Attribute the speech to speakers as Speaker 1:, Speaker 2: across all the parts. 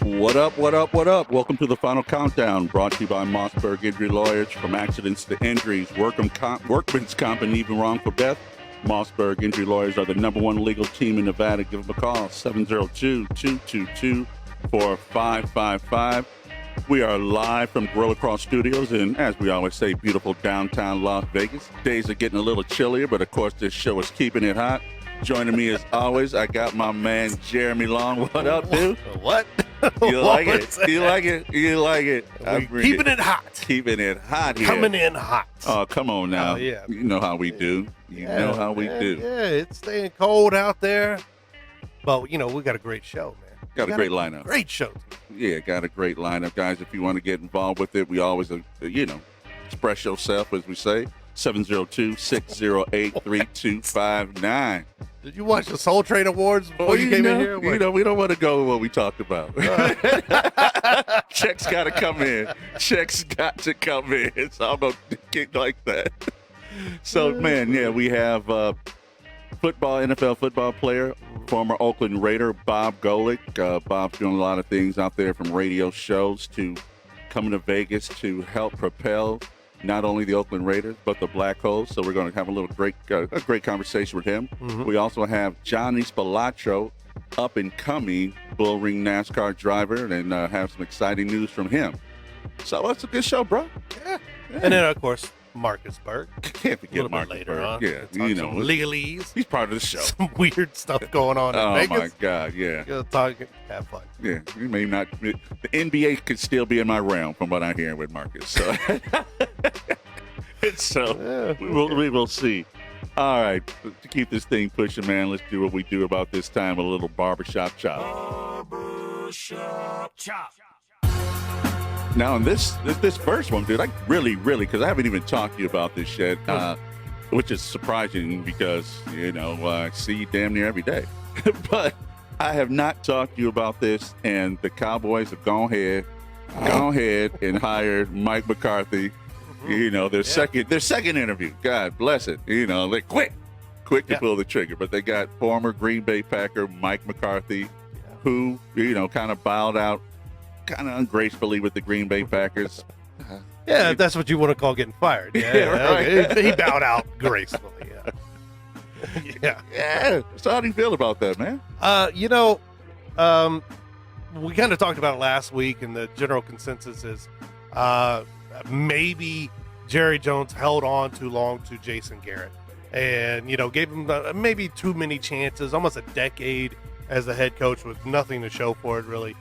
Speaker 1: What up, what up, what up? Welcome to the Final Countdown, brought to you by Marcus Berg Injury Lawyers. From accidents to injuries, workman's comp, and even wrongful death, Marcus Berg Injury Lawyers are the #1 legal team in Nevada. Give them a call, 702-222-4555. We are live from Gorilla Cross Studios in, as we always say, beautiful downtown Las Vegas. Days are getting a little chillier, but of course this show is keeping it hot. Joining me as always, I got my man Jeremy Long. What up, dude?
Speaker 2: What?
Speaker 1: You like it? You like it? You like it?
Speaker 2: Keeping it hot.
Speaker 1: Keeping it hot here.
Speaker 2: Coming in hot.
Speaker 1: Oh, come on now.
Speaker 2: Oh, yeah.
Speaker 1: You know how we do. You know how we do.
Speaker 2: Yeah, it's staying cold out there. But, you know, we got a great show, man.
Speaker 1: Got a great lineup.
Speaker 2: Great show.
Speaker 1: Yeah, got a great lineup. Guys, if you want to get involved with it, we always, express yourself, as we say. 702-608-3259.
Speaker 2: Did you watch the Soul Train Awards before you came in here?
Speaker 1: We don't want to go with what we talked about. Checks got to come in. Checks got to come in. So I'm going to kick like that. So, man, yeah, we have NFL football player, former Oakland Raider, Bob Golic. Bob's doing a lot of things out there, from radio shows to coming to Vegas to help propel not only the Oakland Raiders, but the Black Holes. So we're going to have a great conversation with him. Mm-hmm. We also have Johnny Spilotro, up and coming bull ring NASCAR driver, and have some exciting news from him. So that's a good show, bro.
Speaker 2: Yeah. And then, of course, Marcus Berg.
Speaker 1: Can't forget Marcus
Speaker 2: later
Speaker 1: Berg.
Speaker 2: On.
Speaker 1: Yeah,
Speaker 2: legalese.
Speaker 1: He's part of the show.
Speaker 2: Some weird stuff going on in Vegas.
Speaker 1: Oh my God, yeah.
Speaker 2: Have fun.
Speaker 1: Yeah, you may not. The NBA could still be in my realm, from what I'm hearing with Marcus. So, we will see. All right, to keep this thing pushing, man, let's do what we do about this time, a little barbershop chop. Barbershop chop. Now, in this first one, dude, I really, because I haven't even talked to you about this yet, which is surprising because, I see you damn near every day. But I have not talked to you about this, and the Cowboys have gone ahead and hired Mike McCarthy. Their second interview. God bless it. They're quick to pull the trigger. But they got former Green Bay Packer Mike McCarthy, who, kind of bowed out kind of ungracefully with the Green Bay Packers.
Speaker 2: Yeah, that's what you want to call getting fired. Yeah, right. Okay. He bowed out gracefully. Yeah.
Speaker 1: So how do you feel about that, man?
Speaker 2: We kind of talked about it last week, and the general consensus is maybe Jerry Jones held on too long to Jason Garrett, and gave him maybe too many chances, almost a decade as the head coach with nothing to show for it, really.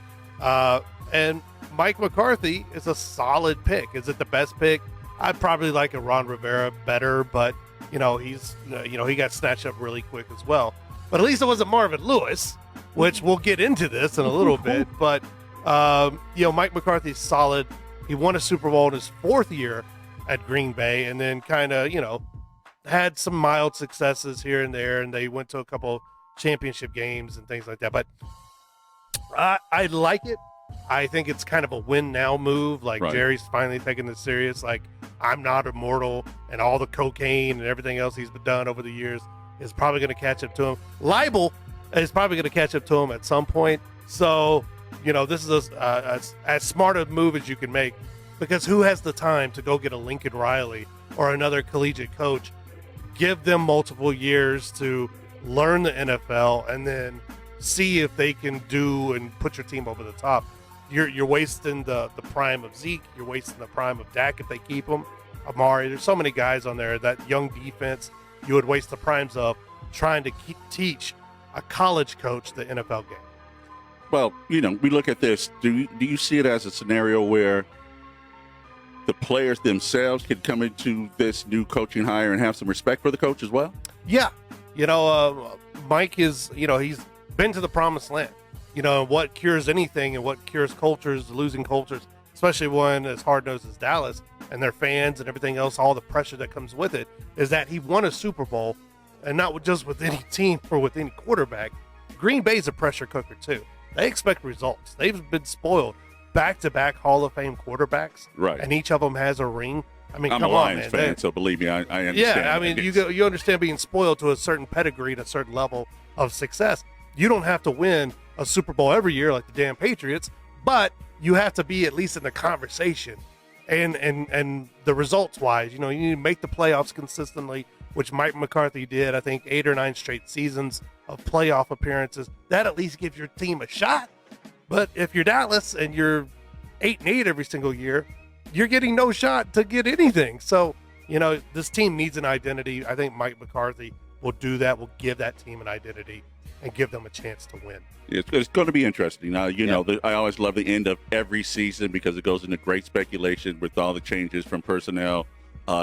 Speaker 2: And Mike McCarthy is a solid pick. Is it the best pick? I'd probably like a Ron Rivera better, but he got snatched up really quick as well. But at least it wasn't Marvin Lewis, which we'll get into this in a little bit. But Mike McCarthy's solid. He won a Super Bowl in his 4th year at Green Bay, and then kind of had some mild successes here and there, and they went to a couple championship games and things like that. But I like it. I think it's kind of a win now move. Like, right. Jerry's finally taking this serious. Like, I'm not immortal, and all the cocaine and everything else he's done over the years is probably going to catch up to him. Libel is probably going to catch up to him at some point. So, this is as smart a move as you can make, because who has the time to go get a Lincoln Riley or another collegiate coach, give them multiple years to learn the NFL, and then see if they can do and put your team over the top. You're wasting the prime of Zeke. You're wasting the prime of Dak if they keep him. Amari, there's so many guys on there. That young defense, you would waste the primes of trying to teach a college coach the NFL game.
Speaker 1: Well, we look at this. Do you see it as a scenario where the players themselves could come into this new coaching hire and have some respect for the coach as well?
Speaker 2: Yeah. Mike is, he's been to the promised land. What cures anything and what cures cultures, losing cultures, especially one as hard-nosed as Dallas and their fans and everything else, all the pressure that comes with it, is that he won a Super Bowl, and not just with any team or with any quarterback. Green Bay's a pressure cooker too. They expect results. They've been spoiled. Back-to-back Hall of Fame quarterbacks,
Speaker 1: right?
Speaker 2: And each of them has a ring. I mean,
Speaker 1: I'm
Speaker 2: come
Speaker 1: a Lions
Speaker 2: on,
Speaker 1: fan, so believe me, I understand.
Speaker 2: Yeah, I mean, you understand being spoiled to a certain pedigree and a certain level of success. You don't have to win a Super Bowl every year like the damn Patriots, but you have to be at least in the conversation. And the results wise, you need to make the playoffs consistently, which Mike McCarthy did. I think 8 or 9 straight seasons of playoff appearances. That at least gives your team a shot. But if you're Dallas and you're 8-8 every single year, you're getting no shot to get anything. So, this team needs an identity. I think Mike McCarthy will do that, will give that team an identity and give them a chance to win.
Speaker 1: It's going to be interesting. Now, I always love the end of every season because it goes into great speculation with all the changes from personnel,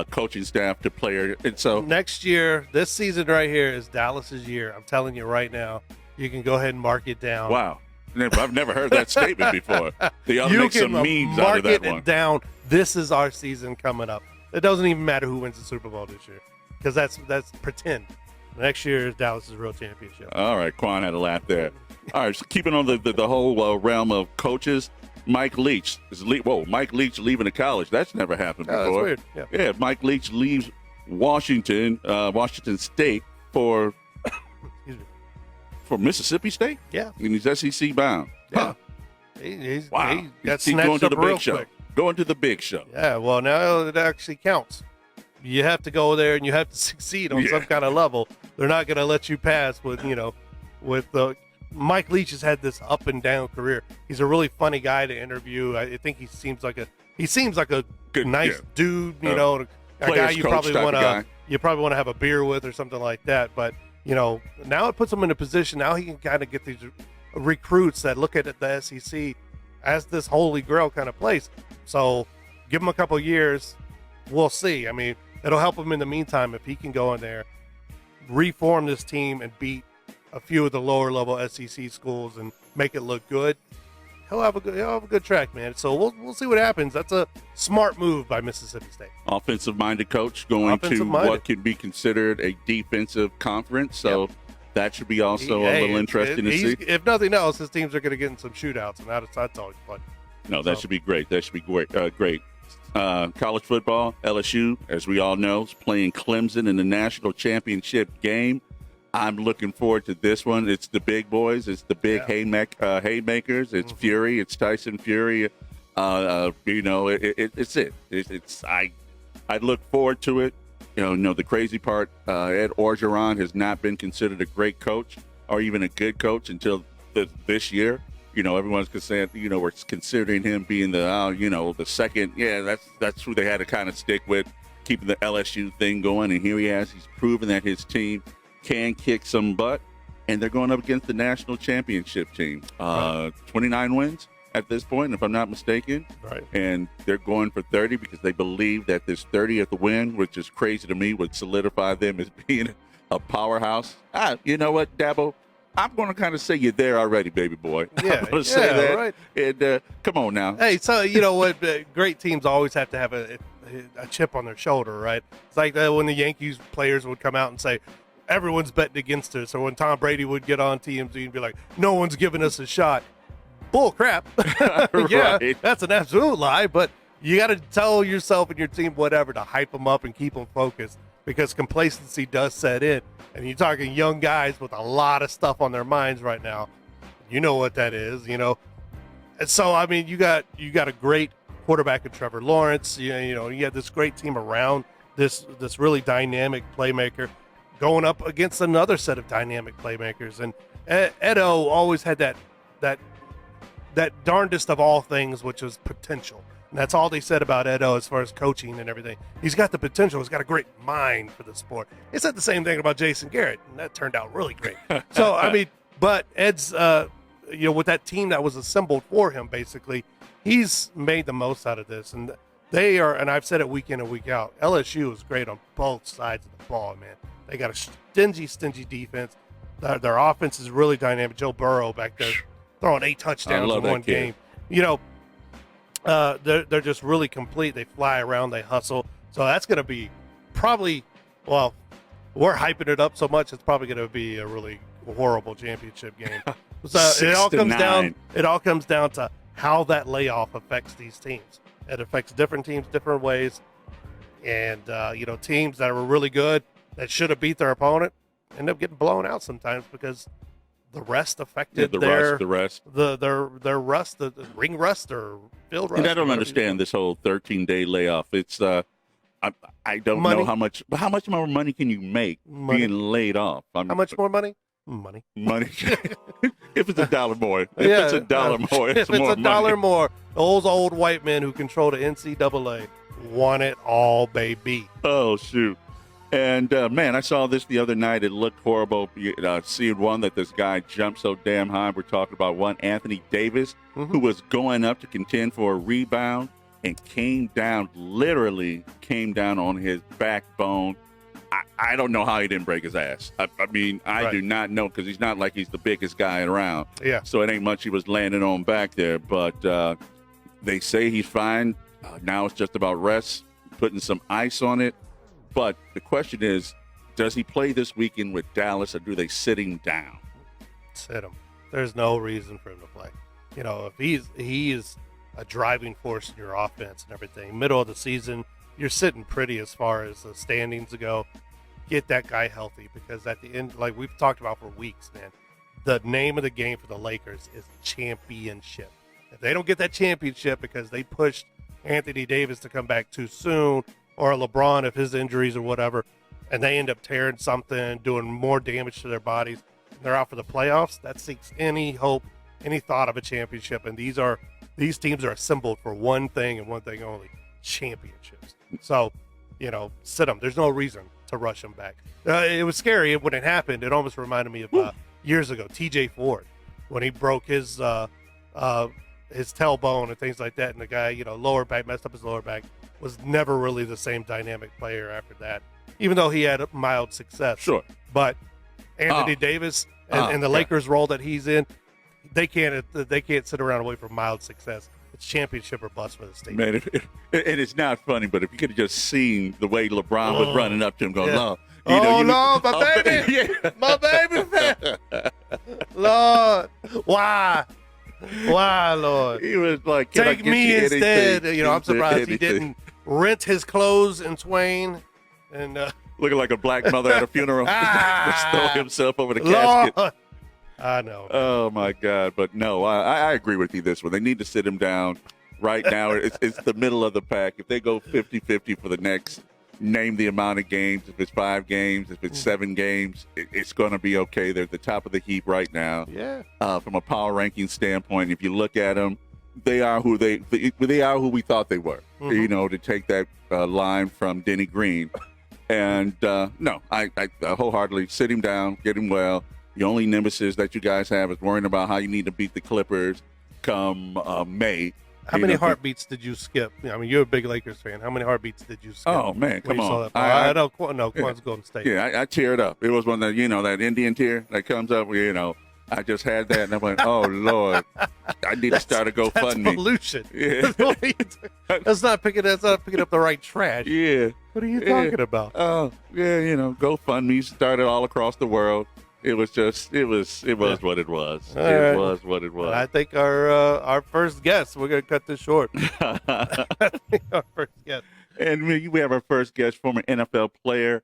Speaker 1: coaching staff to player. And so
Speaker 2: next year, this season right here is Dallas's year. I'm telling you right now, you can go ahead and mark it down.
Speaker 1: Wow. I've never heard that statement before. They ought to make some memes out of that one.
Speaker 2: Mark it down. This is our season coming up. It doesn't even matter who wins the Super Bowl this year because that's pretend. Next year is Dallas' real championship.
Speaker 1: All right, Quan had a laugh there. All right, so keeping on the whole realm of coaches, Mike Leach Mike Leach leaving the college. That's never happened before.
Speaker 2: That's weird. Yeah.
Speaker 1: Mike Leach leaves Washington State for Mississippi State.
Speaker 2: Yeah,
Speaker 1: and he's SEC bound.
Speaker 2: Yeah,
Speaker 1: wow.
Speaker 2: He got
Speaker 1: he's going to the big show.
Speaker 2: Quick.
Speaker 1: Going to the big show.
Speaker 2: Yeah, well, now it actually counts. You have to go there and you have to succeed on some kind of level. They're not going to let you pass with the Mike Leach has had this up and down career. He's a really funny guy to interview. I think he seems like a good, nice dude, a guy you probably want to have a beer with or something like that. But, now it puts him in a position. Now he can kind of get these recruits that look at the SEC as this holy grail kind of place. So give him a couple years. We'll see. I mean, it'll help him in the meantime if he can go in there, reform this team, and beat a few of the lower level SEC schools and make it look good. He'll have a good track, man. So we'll see what happens. That's a smart move by Mississippi State.
Speaker 1: Offensive-minded coach going to what could be considered a defensive conference. So that should be also a little interesting to see.
Speaker 2: If nothing else, his teams are going to get in some shootouts, and that's always fun.
Speaker 1: No, that should be great. That should be great. College football, LSU, as we all know, is playing Clemson in the national championship game. I'm looking forward to this one. It's the big boys. It's the big haymakers. It's Fury. It's Tyson Fury. It's it. I look forward to it. The crazy part, Ed Orgeron has not been considered a great coach or even a good coach until this year. Everyone's saying, we're considering him being the second. Yeah, that's who they had to kind of stick with, keeping the LSU thing going. And here he has. He's proven that his team can kick some butt, and they're going up against the national championship team. 29 wins at this point, if I'm not mistaken.
Speaker 2: Right. And
Speaker 1: they're going for 30 because they believe that this 30th win, which is crazy to me, would solidify them as being a powerhouse. You know what, Dabo? I'm going to kind of say you're there already, baby boy.
Speaker 2: Yeah,
Speaker 1: I'm going to say that.
Speaker 2: Right.
Speaker 1: And come on now.
Speaker 2: Hey, so you know what? Great teams always have to have a chip on their shoulder, right? It's like when the Yankees players would come out and say, everyone's betting against us. Or when Tom Brady would get on TMZ and be like, no one's giving us a shot. Bull crap. Yeah,
Speaker 1: right.
Speaker 2: That's an absolute lie. But you got to tell yourself and your team whatever to hype them up and keep them focused, because complacency does set in. And you're talking young guys with a lot of stuff on their minds right now. You know what that is, And so, I mean, you got a great quarterback in Trevor Lawrence. You had this great team around this really dynamic playmaker going up against another set of dynamic playmakers. And Edo always had that darndest of all things, which was potential. And that's all they said about Edo as far as coaching and everything. He's got the potential. He's got a great mind for the sport. They said the same thing about Jason Garrett, and that turned out really great. So, I mean, but Ed's, with that team that was assembled for him, basically, he's made the most out of this. And they are, and I've said it week in and week out, LSU is great on both sides of the ball, man. They got a stingy defense. Their offense is really dynamic. Joe Burrow back there throwing 8 touchdowns in one game. They're just really complete. They fly around, they hustle. So that's going to be probably, well, we're hyping it up so much, it's probably going to be a really horrible championship game. So it all comes down to how that layoff affects these teams. It affects different teams different ways. And, teams that were really good, that should have beat their opponent, end up getting blown out sometimes because the rest affected
Speaker 1: the
Speaker 2: their
Speaker 1: rest.
Speaker 2: their rust, the ring rust or field rust.
Speaker 1: And I don't understand this whole 13-day layoff. It's I don't know how much more money can you make being laid off?
Speaker 2: How much more money? Money.
Speaker 1: If it's $1 more, if
Speaker 2: Yeah,
Speaker 1: it's $1 more,
Speaker 2: if it's
Speaker 1: more
Speaker 2: $1 more, those old white men who control the NCAA want it all, baby.
Speaker 1: Oh shoot! And man, I saw this the other night. It looked horrible. Seeing one that this guy jumped so damn high. We're talking about one Anthony Davis, who was going up to contend for a rebound and literally came down on his backbone. I don't know how he didn't break his ass. I mean, I do not know, because he's not like he's the biggest guy around.
Speaker 2: Yeah.
Speaker 1: So it ain't much he was landing on back there. But they say he's fine. Now it's just about rest, putting some ice on it. But the question is, does he play this weekend with Dallas, or do they sit him down?
Speaker 2: Sit him. There's no reason for him to play. You know, if he is a driving force in your offense and everything, middle of the season, you're sitting pretty as far as the standings go. Get that guy healthy, because at the end, like we've talked about for weeks, man, the name of the game for the Lakers is championship. If they don't get that championship because they pushed Anthony Davis to come back too soon, or LeBron if his injuries or whatever, and they end up tearing something, doing more damage to their bodies, and they're out for the playoffs, that sinks any hope, any thought of a championship. And these teams are assembled for one thing and one thing only: championships. So, you know, sit them. There's no reason to rush them back. It was scary when it happened. It almost reminded me of years ago, TJ Ford, when he broke his tailbone and things like that, and the guy, you know, messed up his lower back, was never really the same dynamic player after that, even though he had mild success.
Speaker 1: Sure.
Speaker 2: But Anthony Davis and the Lakers role that he's in, they can't sit around and wait for mild success. It's championship or bust for the state. Man,
Speaker 1: and it's not funny, but if you could have just seen the way LeBron was running up to him, going, "Lord,
Speaker 2: my baby, my baby, Lord, why, Lord?"
Speaker 1: He was like,
Speaker 2: "Take me instead."
Speaker 1: Anything?
Speaker 2: You know, I'm surprised he didn't rent his clothes in twain and
Speaker 1: looking like a black mother at a funeral, just throw himself over the casket.
Speaker 2: I know.
Speaker 1: Oh my God! But no, I agree with you. This one, they need to sit him down right now. It's the middle of the pack. If they go 50-50 for the next, name the amount of games. If it's 5 games, if it's 7 games, it's going to be okay. They're at the top of the heap right now.
Speaker 2: Yeah.
Speaker 1: From a power ranking standpoint, if you look at them, they are who we thought they were. You know, to take that line from Denny Green, and no, I wholeheartedly sit him down, get him well. The only nemesis that you guys have is worrying about how you need to beat the Clippers come May.
Speaker 2: How many heartbeats did you skip? I mean, you're a big Lakers fan. How many heartbeats did you skip?
Speaker 1: Oh, man, come on.
Speaker 2: I know Quan's Golden State.
Speaker 1: Yeah, I teared up. It was one that, that Indian tear that comes up, I just had that, and I went, oh, Lord, I need to start a GoFundMe.
Speaker 2: That's pollution. Yeah. That's not picking up the right trash.
Speaker 1: Yeah.
Speaker 2: What are you talking about?
Speaker 1: Oh, yeah, GoFundMe started all across the world. It was what it was. Was what it was.
Speaker 2: I think our first guest, we're going to cut this short. Our first guest.
Speaker 1: And we have our first guest, former NFL player,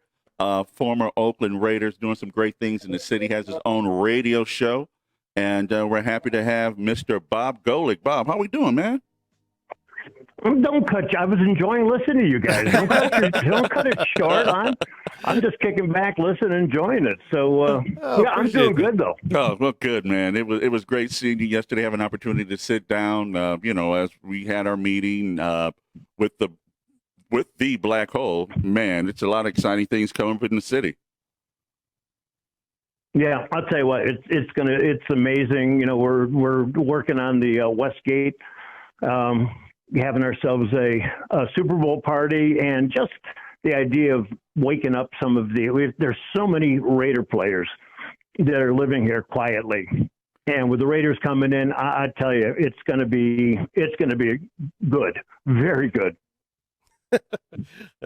Speaker 1: former Oakland Raiders, doing some great things in the city, has his own radio show. And we're happy to have Mr. Bob Golic. Bob, how we doing, man?
Speaker 3: Don't cut. I was enjoying listening to you guys. Don't cut it short. I'm just kicking back, listening, enjoying it. So I'm doing good though.
Speaker 1: Oh, well, good, man. It was great seeing you yesterday. Have an opportunity to sit down. As we had our meeting with the black hole. Man, it's a lot of exciting things coming up in the city.
Speaker 3: Yeah, I'll tell you what. It's amazing. We're working on the Westgate. Having ourselves a Super Bowl party, and just the idea of waking up there's so many Raider players that are living here quietly, and with the Raiders coming in, I tell you, it's going to be good, very good.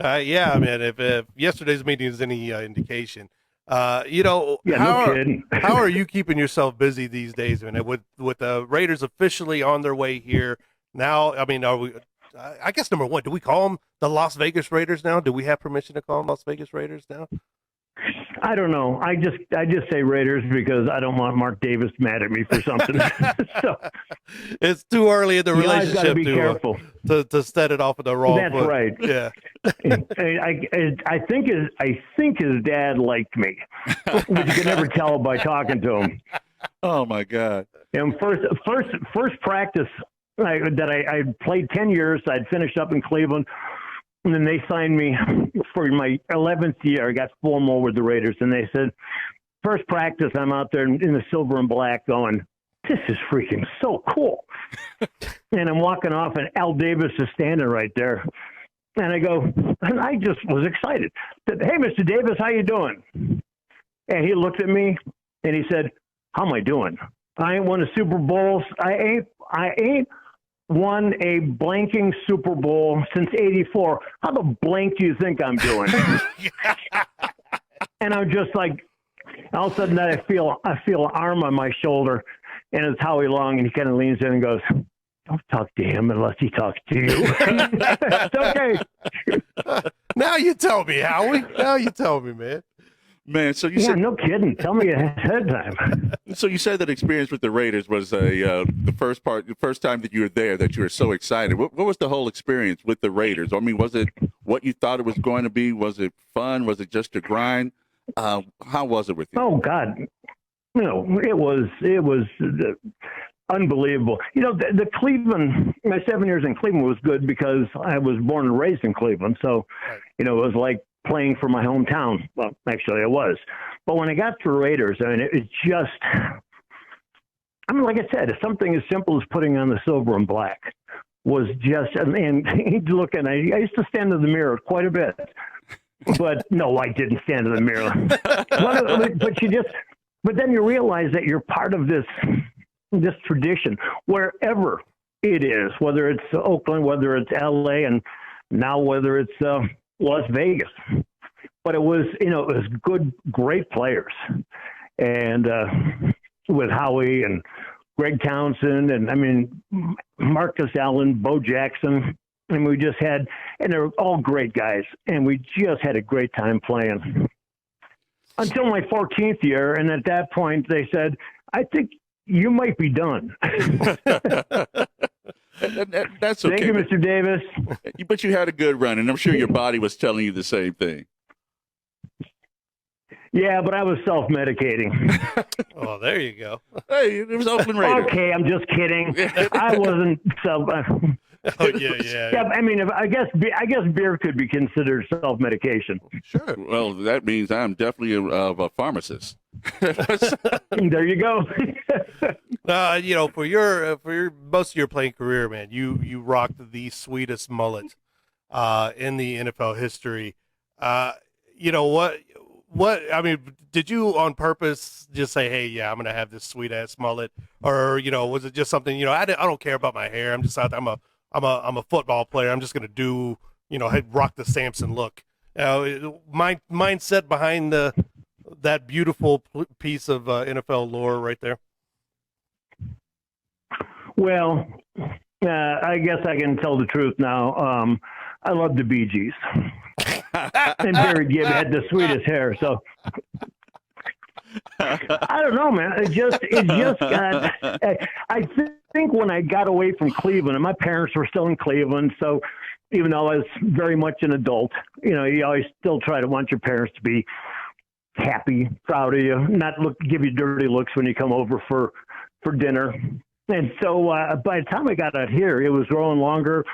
Speaker 2: Yeah, man. If yesterday's meeting is any indication,
Speaker 3: no kidding.
Speaker 2: How are you keeping yourself busy these days, man? With the Raiders officially on their way here. Now, I mean, I guess number one, do we call them the Las Vegas Raiders now? Do we have permission to call them Las Vegas Raiders now?
Speaker 3: I don't know. I just say Raiders because I don't want Mark Davis mad at me for something. So
Speaker 2: it's too early in the
Speaker 3: relationship
Speaker 2: relationship
Speaker 3: be careful.
Speaker 2: To set it off with the wrong
Speaker 3: That's
Speaker 2: foot.
Speaker 3: right.
Speaker 2: Yeah.
Speaker 3: I think his dad liked me, which you could never tell by talking to him.
Speaker 1: Oh my God!
Speaker 3: And first practice I played 10 years. I'd finished up in Cleveland. And then they signed me for my 11th year. I got 4 more with the Raiders. And they said, first practice, I'm out there in the silver and black going, this is freaking so cool. And I'm walking off, and Al Davis is standing right there. And I go, and I just was excited. Said, hey, Mr. Davis, how you doing? And he looked at me, and he said, how am I doing? I ain't won a Super Bowl. I ain't won a blanking Super Bowl since '84. How the blank do you think I'm doing? And I'm just like, all of a sudden I feel an arm on my shoulder, and it's Howie Long, and he kind of leans in and goes, don't talk to him unless he talks to you. It's okay.
Speaker 2: Now you tell me, Howie. Now you tell me, man.
Speaker 1: Man, so you said,
Speaker 3: no kidding. Tell me ahead of time.
Speaker 1: so you said that experience with the Raiders was the first time that you were there, that you were so excited. What was the whole experience with the Raiders? I mean, was it what you thought it was going to be? Was it fun? Was it just a grind? How was it with you?
Speaker 3: Oh God, it was unbelievable. The Cleveland, my 7 years in Cleveland was good because I was born and raised in Cleveland. So, it was like playing for my hometown. Well, actually I was. But when I got to Raiders, I mean, it just, like I said, something as simple as putting on the silver and black was just, and he'd look, and I used to stand in the mirror quite a bit. But no, I didn't stand in the mirror. But then you realize that you're part of this tradition, wherever it is, whether it's Oakland, whether it's LA, and now whether it's Las Vegas. But it was good, great players. And with Howie and Greg Townsend, and I mean, Marcus Allen, Bo Jackson, and we just had, and they're all great guys, and we just had a great time playing. Until my 14th year, and at that point they said, I think you might be done.
Speaker 1: That's okay.
Speaker 3: Thank you, Mr. Davis.
Speaker 1: But you had a good run, and I'm sure your body was telling you the same thing.
Speaker 3: Yeah, but I was self-medicating.
Speaker 2: Oh, there you go.
Speaker 1: Hey, it was Oakland Raiders.
Speaker 3: Okay, I'm just kidding. I wasn't self.
Speaker 2: Oh yeah.
Speaker 3: Yeah, I mean, I guess beer could be considered self-medication.
Speaker 2: Sure.
Speaker 1: Well, that means I'm definitely a pharmacist.
Speaker 3: There you go.
Speaker 2: For your most of your playing career, man, you rocked the sweetest mullet in the NFL history. What I mean, did you on purpose just say, "Hey, yeah, I'm gonna have this sweet ass mullet," or was it just something? I don't care about my hair. I'm just out there. I'm a football player. I'm just gonna do rock the Samson look. Mindset behind that beautiful piece of NFL lore right there.
Speaker 3: Well, I guess I can tell the truth now. I love the Bee Gees. And Barry Gibb had the sweetest hair, so I don't know, man. It just got. I think when I got away from Cleveland, and my parents were still in Cleveland, so even though I was very much an adult, you always still try to want your parents to be happy, proud of you, not give you dirty looks when you come over for dinner. And so by the time I got out here, it was growing longer,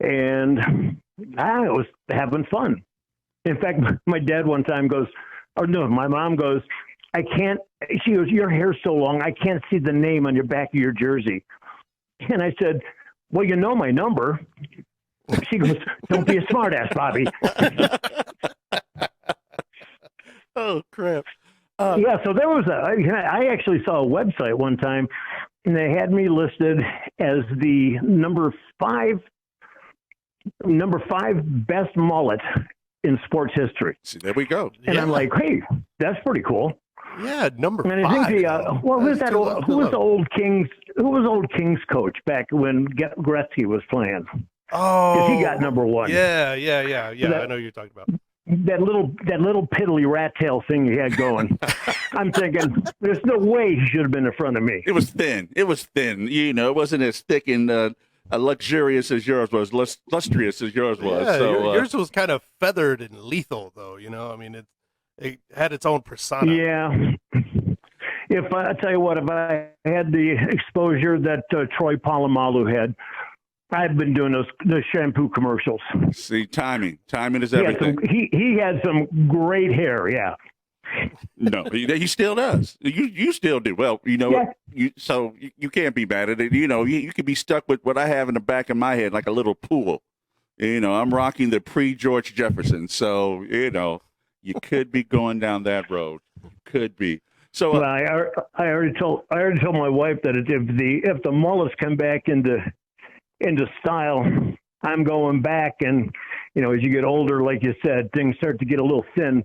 Speaker 3: and I was having fun. In fact, my dad one time goes, my mom goes, she goes, your hair's so long, I can't see the name on your back of your jersey. And I said, well, you know my number. She goes, don't be a smartass, Bobby.
Speaker 1: Oh, crap.
Speaker 3: Yeah, so there was I actually saw a website one time, and they had me listed as the number five best mullet in sports history.
Speaker 1: See, there we go.
Speaker 3: And I'm like, hey, that's pretty cool.
Speaker 2: Yeah, number 5.
Speaker 3: And I think who was old Kings coach back when Gretzky was playing?
Speaker 2: Oh,
Speaker 3: he got number 1.
Speaker 2: Yeah. I know who you're talking about.
Speaker 3: that little piddly rat tail thing he had going. I'm thinking, there's no way he should have been in front of me.
Speaker 1: It was thin. It wasn't as thick and luxurious as yours was, lustrous as yours was.
Speaker 2: Yeah,
Speaker 1: So
Speaker 2: yours was kind of feathered and lethal, though. I mean, it had its own persona.
Speaker 3: Yeah. I tell you what, if I had the exposure that Troy Polamalu had, I've been doing those shampoo commercials.
Speaker 1: See, timing is everything.
Speaker 3: He had some great hair. Yeah.
Speaker 1: No, he still does. You still do. Well,
Speaker 3: Yeah.
Speaker 1: you can't be bad at it. You could be stuck with what I have in the back of my head, like a little pool. I'm rocking the pre-George Jefferson, so you could be going down that road. Could be. So
Speaker 3: well, I already told my wife that if the mullets come back into style, I'm going back. And as you get older, like you said, things start to get a little thin.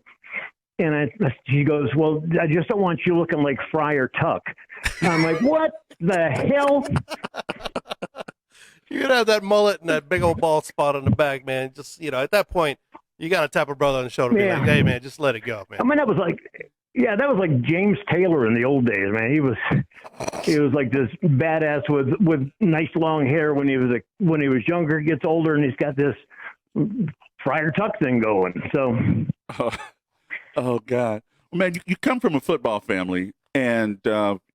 Speaker 3: And she goes, well, I just don't want you looking like Friar Tuck. And I'm like, what the hell?
Speaker 2: You're gonna have that mullet and that big old bald spot on the back, man. Just at that point, you gotta tap a brother on the shoulder and be like, hey, man, just let it go, man.
Speaker 3: I mean, that was like James Taylor in the old days, man. He was like this badass with nice long hair when he was younger. He gets older and he's got this Friar Tuck thing going. So,
Speaker 1: oh God, well, man, you come from a football family, and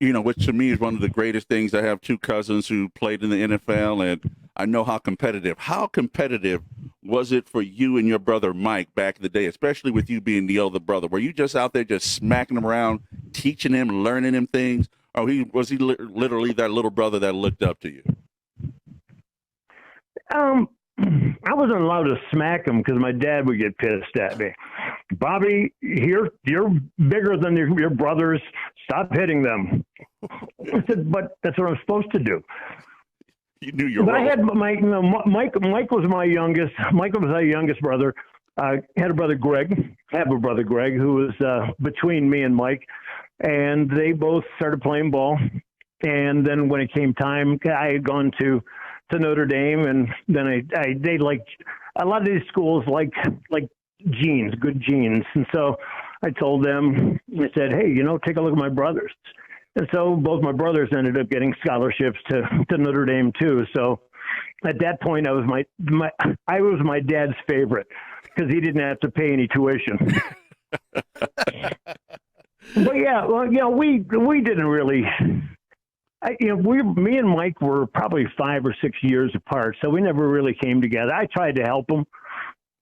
Speaker 1: which to me is one of the greatest things. I have two cousins who played in the NFL, and I know how competitive. How competitive was it for you and your brother Mike back in the day, especially with you being the older brother? Were you just out there just smacking him around, teaching him, learning him things? Or was he literally that little brother that looked up to you?
Speaker 3: I wasn't allowed to smack him because my dad would get pissed at me. Bobby, you're bigger than your brothers. Stop hitting them. I said, but that's what I'm supposed to do.
Speaker 1: You knew your
Speaker 3: But
Speaker 1: role.
Speaker 3: I had Mike was my youngest. Michael was my youngest brother. I had a brother, Greg. I have a brother, Greg, who was between me and Mike. And they both started playing ball. And then when it came time, I had gone to Notre Dame, and then they liked a lot of these schools like genes, good genes. And so I told them, I said, hey, take a look at my brothers. And so both my brothers ended up getting scholarships to Notre Dame too. So at that point, I was my dad's favorite because he didn't have to pay any tuition. But yeah, well, we didn't really. Me and Mike were probably 5 or 6 years apart, so we never really came together. I tried to help him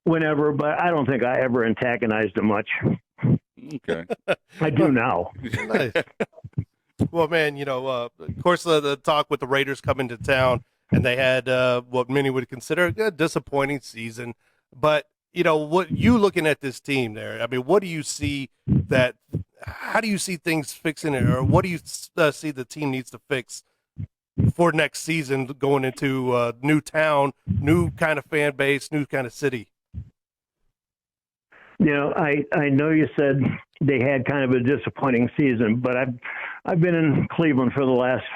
Speaker 3: whenever, but I don't think I ever antagonized him much.
Speaker 1: Okay.
Speaker 3: I do now.
Speaker 2: Nice. Well, man, of course, the talk with the Raiders coming to town, and they had what many would consider a disappointing season. But, what you looking at this team there, I mean, what do you see how do you see things fixing it, or what do you see the team needs to fix for next season going into new town, new kind of fan base, new kind of city?
Speaker 3: I know you said they had kind of a disappointing season, but I've been in Cleveland for the last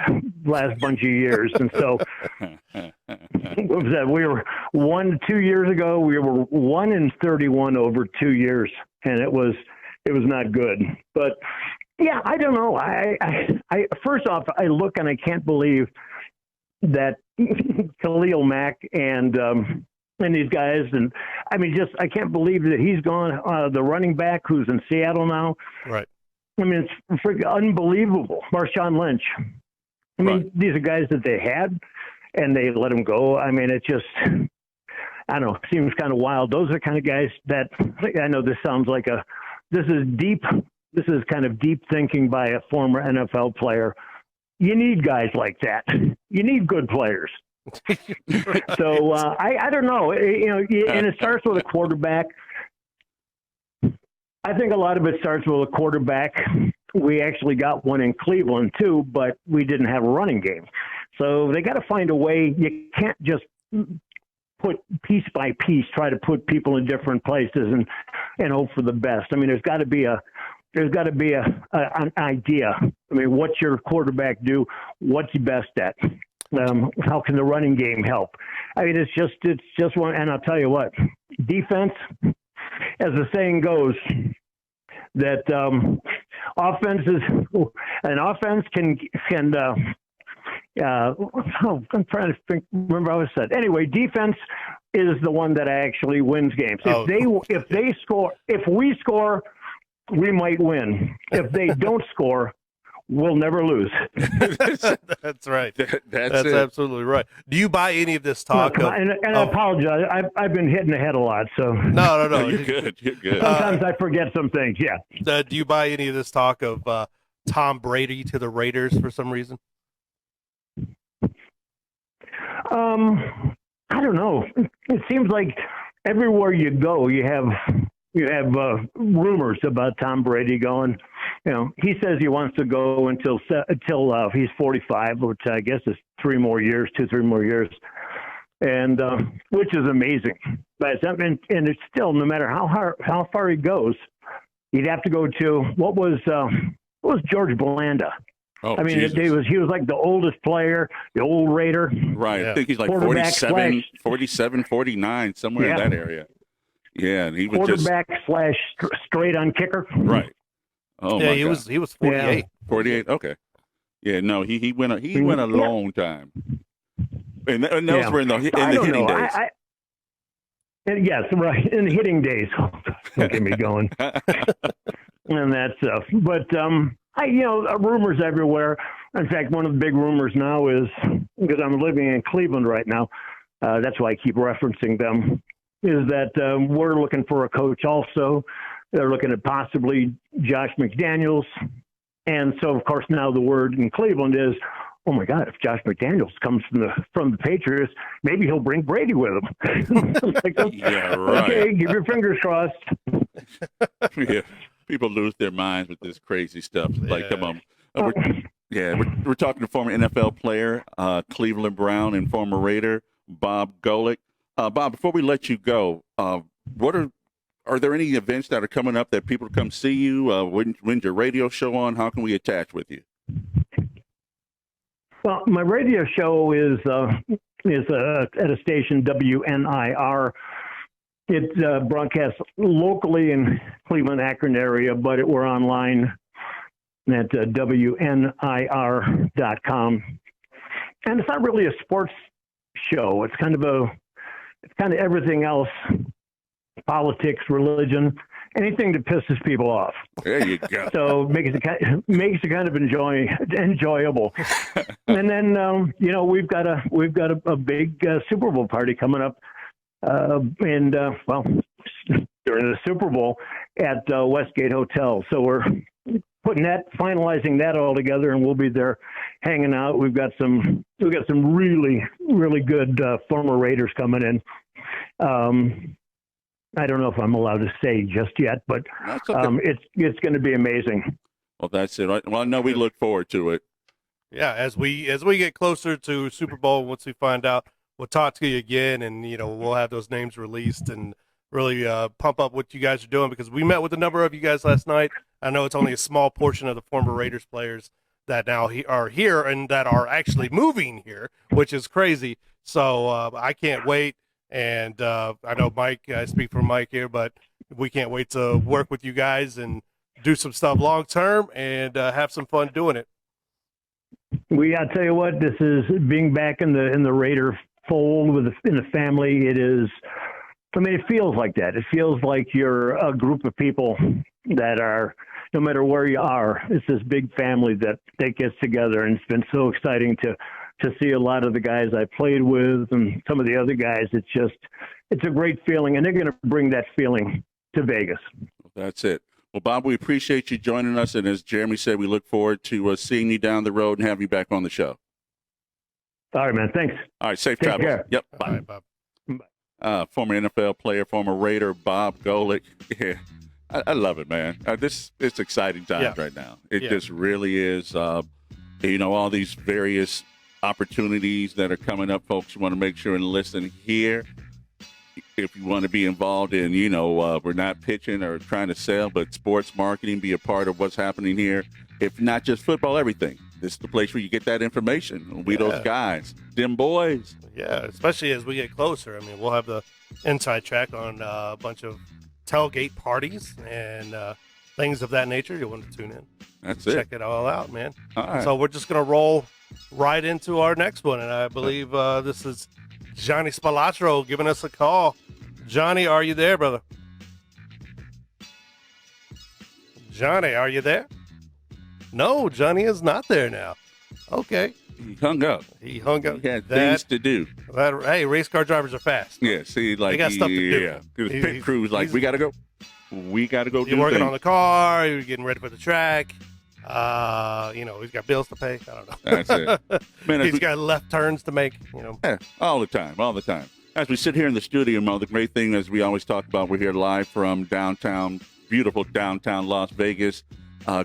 Speaker 3: bunch of years, and so what was that? We were 2 years ago. We were 1-31 over 2 years, and it was not good. But yeah, I don't know. I first off, I look and I can't believe that Khalil Mack and these guys, and I mean, I can't believe that he's gone. The running back who's in Seattle now,
Speaker 2: right?
Speaker 3: I mean, it's freaking unbelievable. Marshawn Lynch. I mean, These are guys that they had, and they let him go. I mean, it just, I don't know, seems kind of wild. Those are the kind of guys that, I know this sounds like this is kind of deep thinking by a former NFL player. You need guys like that. You need good players. So I don't know, and it starts with a quarterback. I think a lot of it starts with a quarterback. We actually got one in Cleveland too, but we didn't have a running game. So they got to find a way. You can't just put piece by piece, try to put people in different places and hope for the best. I mean, there's got to be an idea. I mean, what's your quarterback do? What's he best at? How can the running game help? I mean, it's just one. And I'll tell you what, defense. as the saying goes, that an offense can I'm trying to remember how it said. Anyway, defense is the one that actually wins games. If we score, we might win. If they don't score, we'll never lose.
Speaker 2: That's right.
Speaker 1: That's
Speaker 2: absolutely right. Do you buy any of this talk?
Speaker 3: And I apologize. I've been hitting the head a lot, so
Speaker 2: no.
Speaker 1: You're good. You're good.
Speaker 3: Sometimes I forget some things. Yeah.
Speaker 2: Do you buy any of this talk of Tom Brady to the Raiders for some reason?
Speaker 3: I don't know. It seems like everywhere you go, you have rumors about Tom Brady going. You know, he says he wants to go until he's 45, which I guess is 3 more years, and which is amazing. But and it's still, no matter how far he goes, he'd have to go to what was George Blanda.
Speaker 1: Oh,
Speaker 3: I mean, he was like the oldest player, the old Raider.
Speaker 1: Right.
Speaker 2: Yeah.
Speaker 1: I think he's like 47, 49, somewhere in that area. Yeah, and he was
Speaker 3: quarterback / straight on kicker.
Speaker 1: Right. Oh
Speaker 2: yeah,
Speaker 1: my
Speaker 2: he
Speaker 1: God.
Speaker 2: was 48.
Speaker 3: Yeah.
Speaker 1: 48. Okay. Yeah, no, he went a long time. And those were in the hitting days.
Speaker 3: Yes, right. In the hitting days. Don't get me going. And that stuff. But rumors everywhere. In fact, one of the big rumors now is, because I'm living in Cleveland right now, that's why I keep referencing them, is that we're looking for a coach also. They're looking at possibly Josh McDaniels. And so, of course, now the word in Cleveland is, oh, my God, if Josh McDaniels comes from the Patriots, maybe he'll bring Brady with him.
Speaker 1: Yeah, right.
Speaker 3: Okay, keep your fingers crossed.
Speaker 1: Yeah. People lose their minds with this crazy stuff. Like, come on. We're talking to former NFL player, Cleveland Brown, and former Raider, Bob Golic. Bob, before we let you go, are there any events that are coming up that people come see you? When's your radio show on? How can we attach with you?
Speaker 3: Well, my radio show is at a station, WNIR. It broadcasts locally in Cleveland, Akron area, but we're online at WNIR.com. And it's not really a sports show. It's kind of everything else: politics, religion, anything that pisses people off.
Speaker 1: There you go.
Speaker 3: So makes it kind of enjoyable. And then we've got a big Super Bowl party coming up. During the Super Bowl at Westgate Hotel. So we're finalizing that all together, and we'll be there hanging out. We've got some really, really good former Raiders coming in. I don't know if I'm allowed to say just yet, but
Speaker 1: okay.
Speaker 3: It's going to be amazing.
Speaker 1: Well, that's it. Well, I know we look forward to it.
Speaker 2: Yeah, as we get closer to Super Bowl, once we find out, we'll talk to you again, and we'll have those names released and really pump up what you guys are doing, because we met with a number of you guys last night. I know it's only a small portion of the former Raiders players that now are here and that are actually moving here, which is crazy. So I can't wait, and I know Mike, I speak for Mike here, but we can't wait to work with you guys and do some stuff long term and have some fun doing it.
Speaker 3: I tell you what, this is being back in the Raider fold in the family. It is, it feels like that. It feels like you're a group of people that are, no matter where you are, it's this big family that gets together. And it's been so exciting to see a lot of the guys I played with and some of the other guys. It's a great feeling, and they're going to bring that feeling to Vegas.
Speaker 1: That's it. Well, Bob, we appreciate you joining us. And as Jeremy said, we look forward to seeing you down the road and having you back on the show.
Speaker 3: All right, man. Thanks.
Speaker 1: All right. Safe
Speaker 3: Take
Speaker 1: travels.
Speaker 3: care.
Speaker 1: Yep.
Speaker 2: Bye. All right,
Speaker 1: Bob. Former NFL player, former Raider, Bob Golic. Yeah, I love it, man. It's exciting times right now. It just really is. All these various opportunities that are coming up, folks. You want to make sure and listen here. If you want to be involved in, we're not pitching or trying to sell, but sports marketing, be a part of what's happening here. If not just football, everything. This is the place where you get that information. We those guys, them boys.
Speaker 2: Yeah, especially as we get closer. We'll have the inside track on a bunch of tailgate parties and things of that nature, you'll want to tune in.
Speaker 1: That's
Speaker 2: Check it all out, man.
Speaker 1: All right.
Speaker 2: So we're just going to roll right into our next one, and I believe this is Johnny Spilotro giving us a call. Johnny, are you there, brother? Johnny, are you there? No, Johnny is not there now. Okay.
Speaker 1: He hung up.
Speaker 2: He hung up.
Speaker 1: He had things to do.
Speaker 2: Hey, race car drivers are fast.
Speaker 1: Yeah, see, like,
Speaker 2: they got stuff to do.
Speaker 1: Yeah, the pit crew's like, we got to go. We got to go do
Speaker 2: You're working
Speaker 1: things.
Speaker 2: on the car. You're getting ready for the track. He's got bills to pay. I don't know.
Speaker 1: That's it. Man,
Speaker 2: He's got left turns to make,
Speaker 1: Yeah, all the time. As we sit here in the studio, Mo, the great thing, as we always talk about, we're here live from beautiful downtown Las Vegas.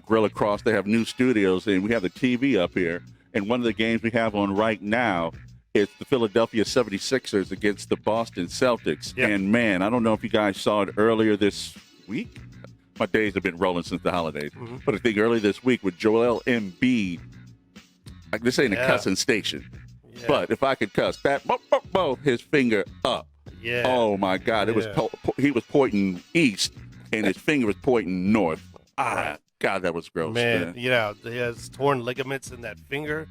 Speaker 1: Grill Across, they have new studios, and we have the TV up here. And one of the games we have on right now is the Philadelphia 76ers against the Boston Celtics.
Speaker 2: Yep.
Speaker 1: And, man, I don't know if you guys saw it earlier this week. My days have been rolling since the holidays.
Speaker 2: Mm-hmm.
Speaker 1: But I think earlier this week with Joel Embiid, like this ain't a cussing station.
Speaker 2: Yeah.
Speaker 1: But if I could cuss, his finger up.
Speaker 2: Yeah.
Speaker 1: Oh, my God. It was he was pointing east, and his finger was pointing north. God, that was gross.
Speaker 2: Man, he has torn ligaments in that finger.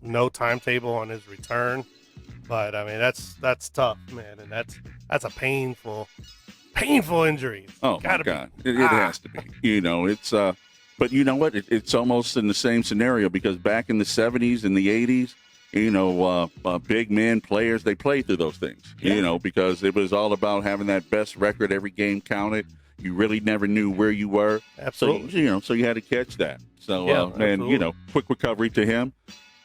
Speaker 2: No timetable on his return. But, I mean, that's tough, man. And that's a painful injury.
Speaker 1: Oh, my God. It has to be. It's but you know what? It's almost in the same scenario because back in the 70s and the 80s, big men, players, they played through those things, because it was all about having that best record. Every game counted. You really never knew where you were.
Speaker 2: Absolutely.
Speaker 1: So you had to catch that. So, and, quick recovery to him.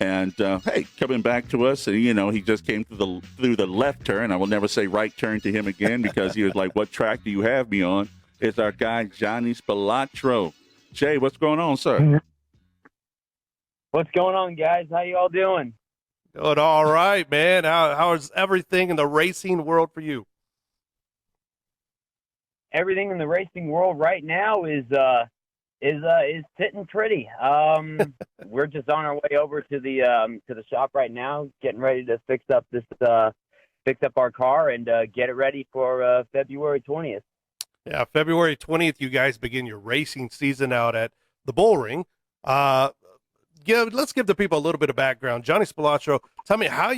Speaker 1: And, hey, coming back to us, and, he just came through the left turn. I will never say right turn to him again because he was like, what track do you have me on? It's our guy, Johnny Spilotro. Jay, what's going on, sir?
Speaker 4: What's going on, guys? How you all doing?
Speaker 2: Doing all right, man. How is everything in the racing world for you?
Speaker 4: Everything in the racing world right now is sitting pretty. We're just on our way over to the shop right now, getting ready to fix up our car and get it ready for February 20th.
Speaker 2: Yeah, February 20th, you guys begin your racing season out at the Bull Ring. Let's give the people a little bit of background. Johnny Spilotro, tell me how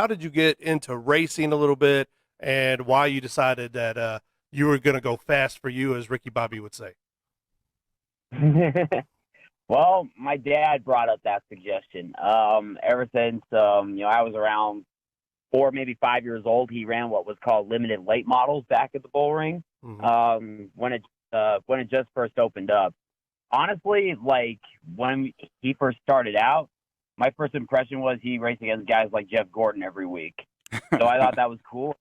Speaker 2: did you get into racing a little bit and why you decided that you were going to go fast for you, as Ricky Bobby would say.
Speaker 4: Well, my dad brought up that suggestion. Ever since I was around 4, maybe 5 years old, he ran what was called limited late models back at the Bull Ring. Mm-hmm. When it just first opened up. Honestly, like when he first started out, my first impression was he raced against guys like Jeff Gordon every week. So I thought that was cool.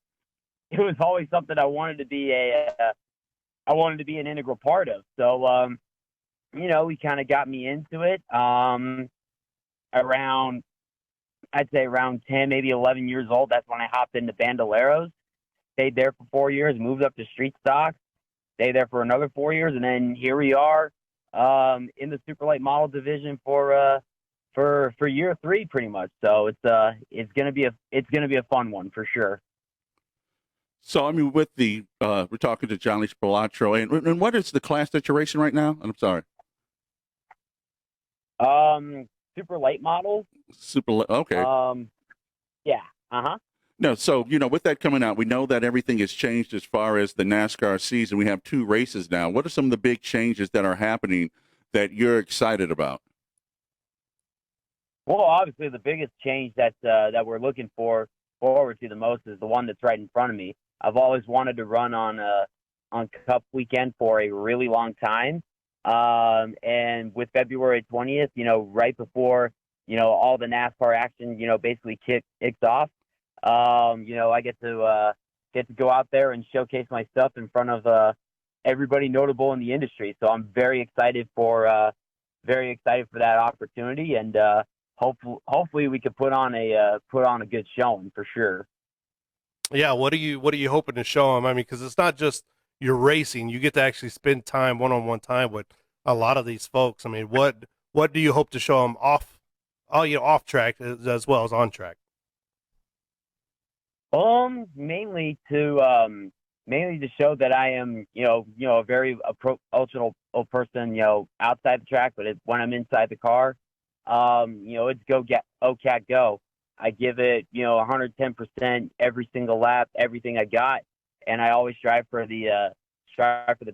Speaker 4: It was always something I wanted to be an integral part of. So, he kind of got me into it. I'd say around 10, maybe 11 years old. That's when I hopped into Bandoleros. Stayed there for 4 years, moved up to street stock, stayed there for another 4 years, and then here we are in the super late model division for year 3, pretty much. So it's gonna be a fun one for sure.
Speaker 1: So I mean, with the we're talking to Johnny Spilotro, and what is the class that you're racing right now? I'm sorry.
Speaker 4: Super late models.
Speaker 1: Okay.
Speaker 4: Yeah. Uh-huh.
Speaker 1: No, so, with that coming out, we know that everything has changed as far as the NASCAR season. We have 2 races now. What are some of the big changes that are happening that you're excited about?
Speaker 4: Well, obviously the biggest change that we're looking forward to the most is the one that's right in front of me. I've always wanted to run on Cup weekend for a really long time. And with February 20th, right before, all the NASCAR action, basically kicks off, I get to go out there and showcase my stuff in front of everybody notable in the industry. So I'm very excited for that opportunity, and hopefully we could put on a good showing for sure.
Speaker 2: Yeah, what are you hoping to show them? I mean, because it's not just you're racing; you get to actually spend one-on-one time with a lot of these folks. I mean, what do you hope to show them off track as well as on track?
Speaker 4: Mainly to mainly to show that I am, a very approachable person, outside the track, but when I'm inside the car, it's cat go. I give it, 110% every single lap, everything I got, and I always strive for the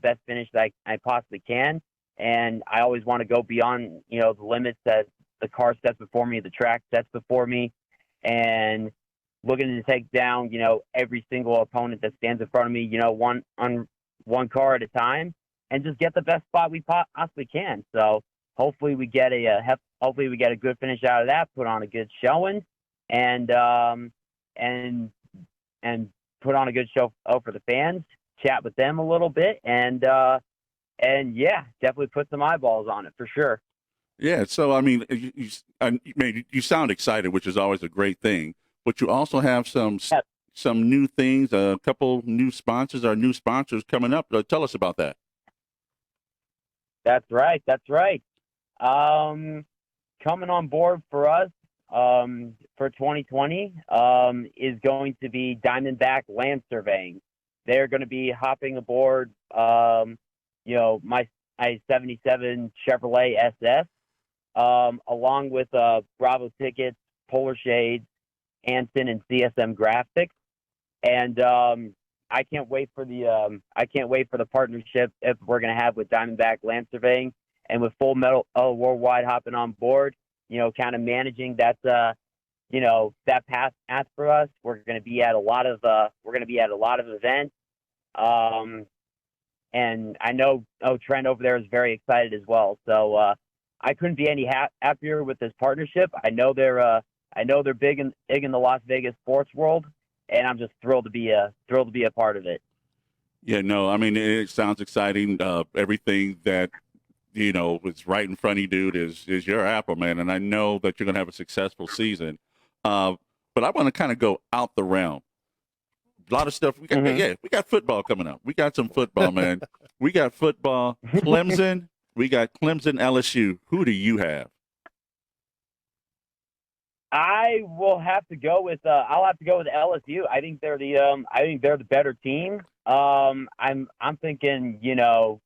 Speaker 4: best finish that I possibly can, and I always want to go beyond, the limits that the car sets before me, the track sets before me, and looking to take down, every single opponent that stands in front of me, one car at a time, and just get the best spot we possibly can. So hopefully we get a good finish out of that, put on a good showing, and put on a good show for the fans, chat with them a little bit, and yeah, definitely put some eyeballs on it for sure.
Speaker 1: Yeah. So, I mean, you sound excited, which is always a great thing, but you also have some new things, a couple new sponsors coming up. Tell us about that.
Speaker 4: That's right. Coming on board for us for 2020 is going to be Diamondback Land Surveying. They're going to be hopping aboard, my 77 Chevrolet SS, along with Bravo Tickets, Polar Shades, Anson, and CSM Graphics, and I can't wait for the partnership if we're going to have with Diamondback Land Surveying and with Full Metal Worldwide hopping on board. Kind of managing that path for us. We're going to be at a lot of events, and I know Trent over there is very excited as well. So I couldn't be any happier with this partnership. I know they're big in the Las Vegas sports world, and I'm just thrilled to be a part of it.
Speaker 1: Yeah, no, I mean, it sounds exciting. Everything that is right in front of you, dude, is your apple, man. And I know that you're gonna have a successful season. But I want to kind of go out the realm. A lot of stuff. We got football coming up. We got some football, man. We got football. Clemson. We got Clemson, LSU. Who do you have?
Speaker 4: I will have to go with. I'll have to go with LSU. I think they're the better team. I'm thinking, Joe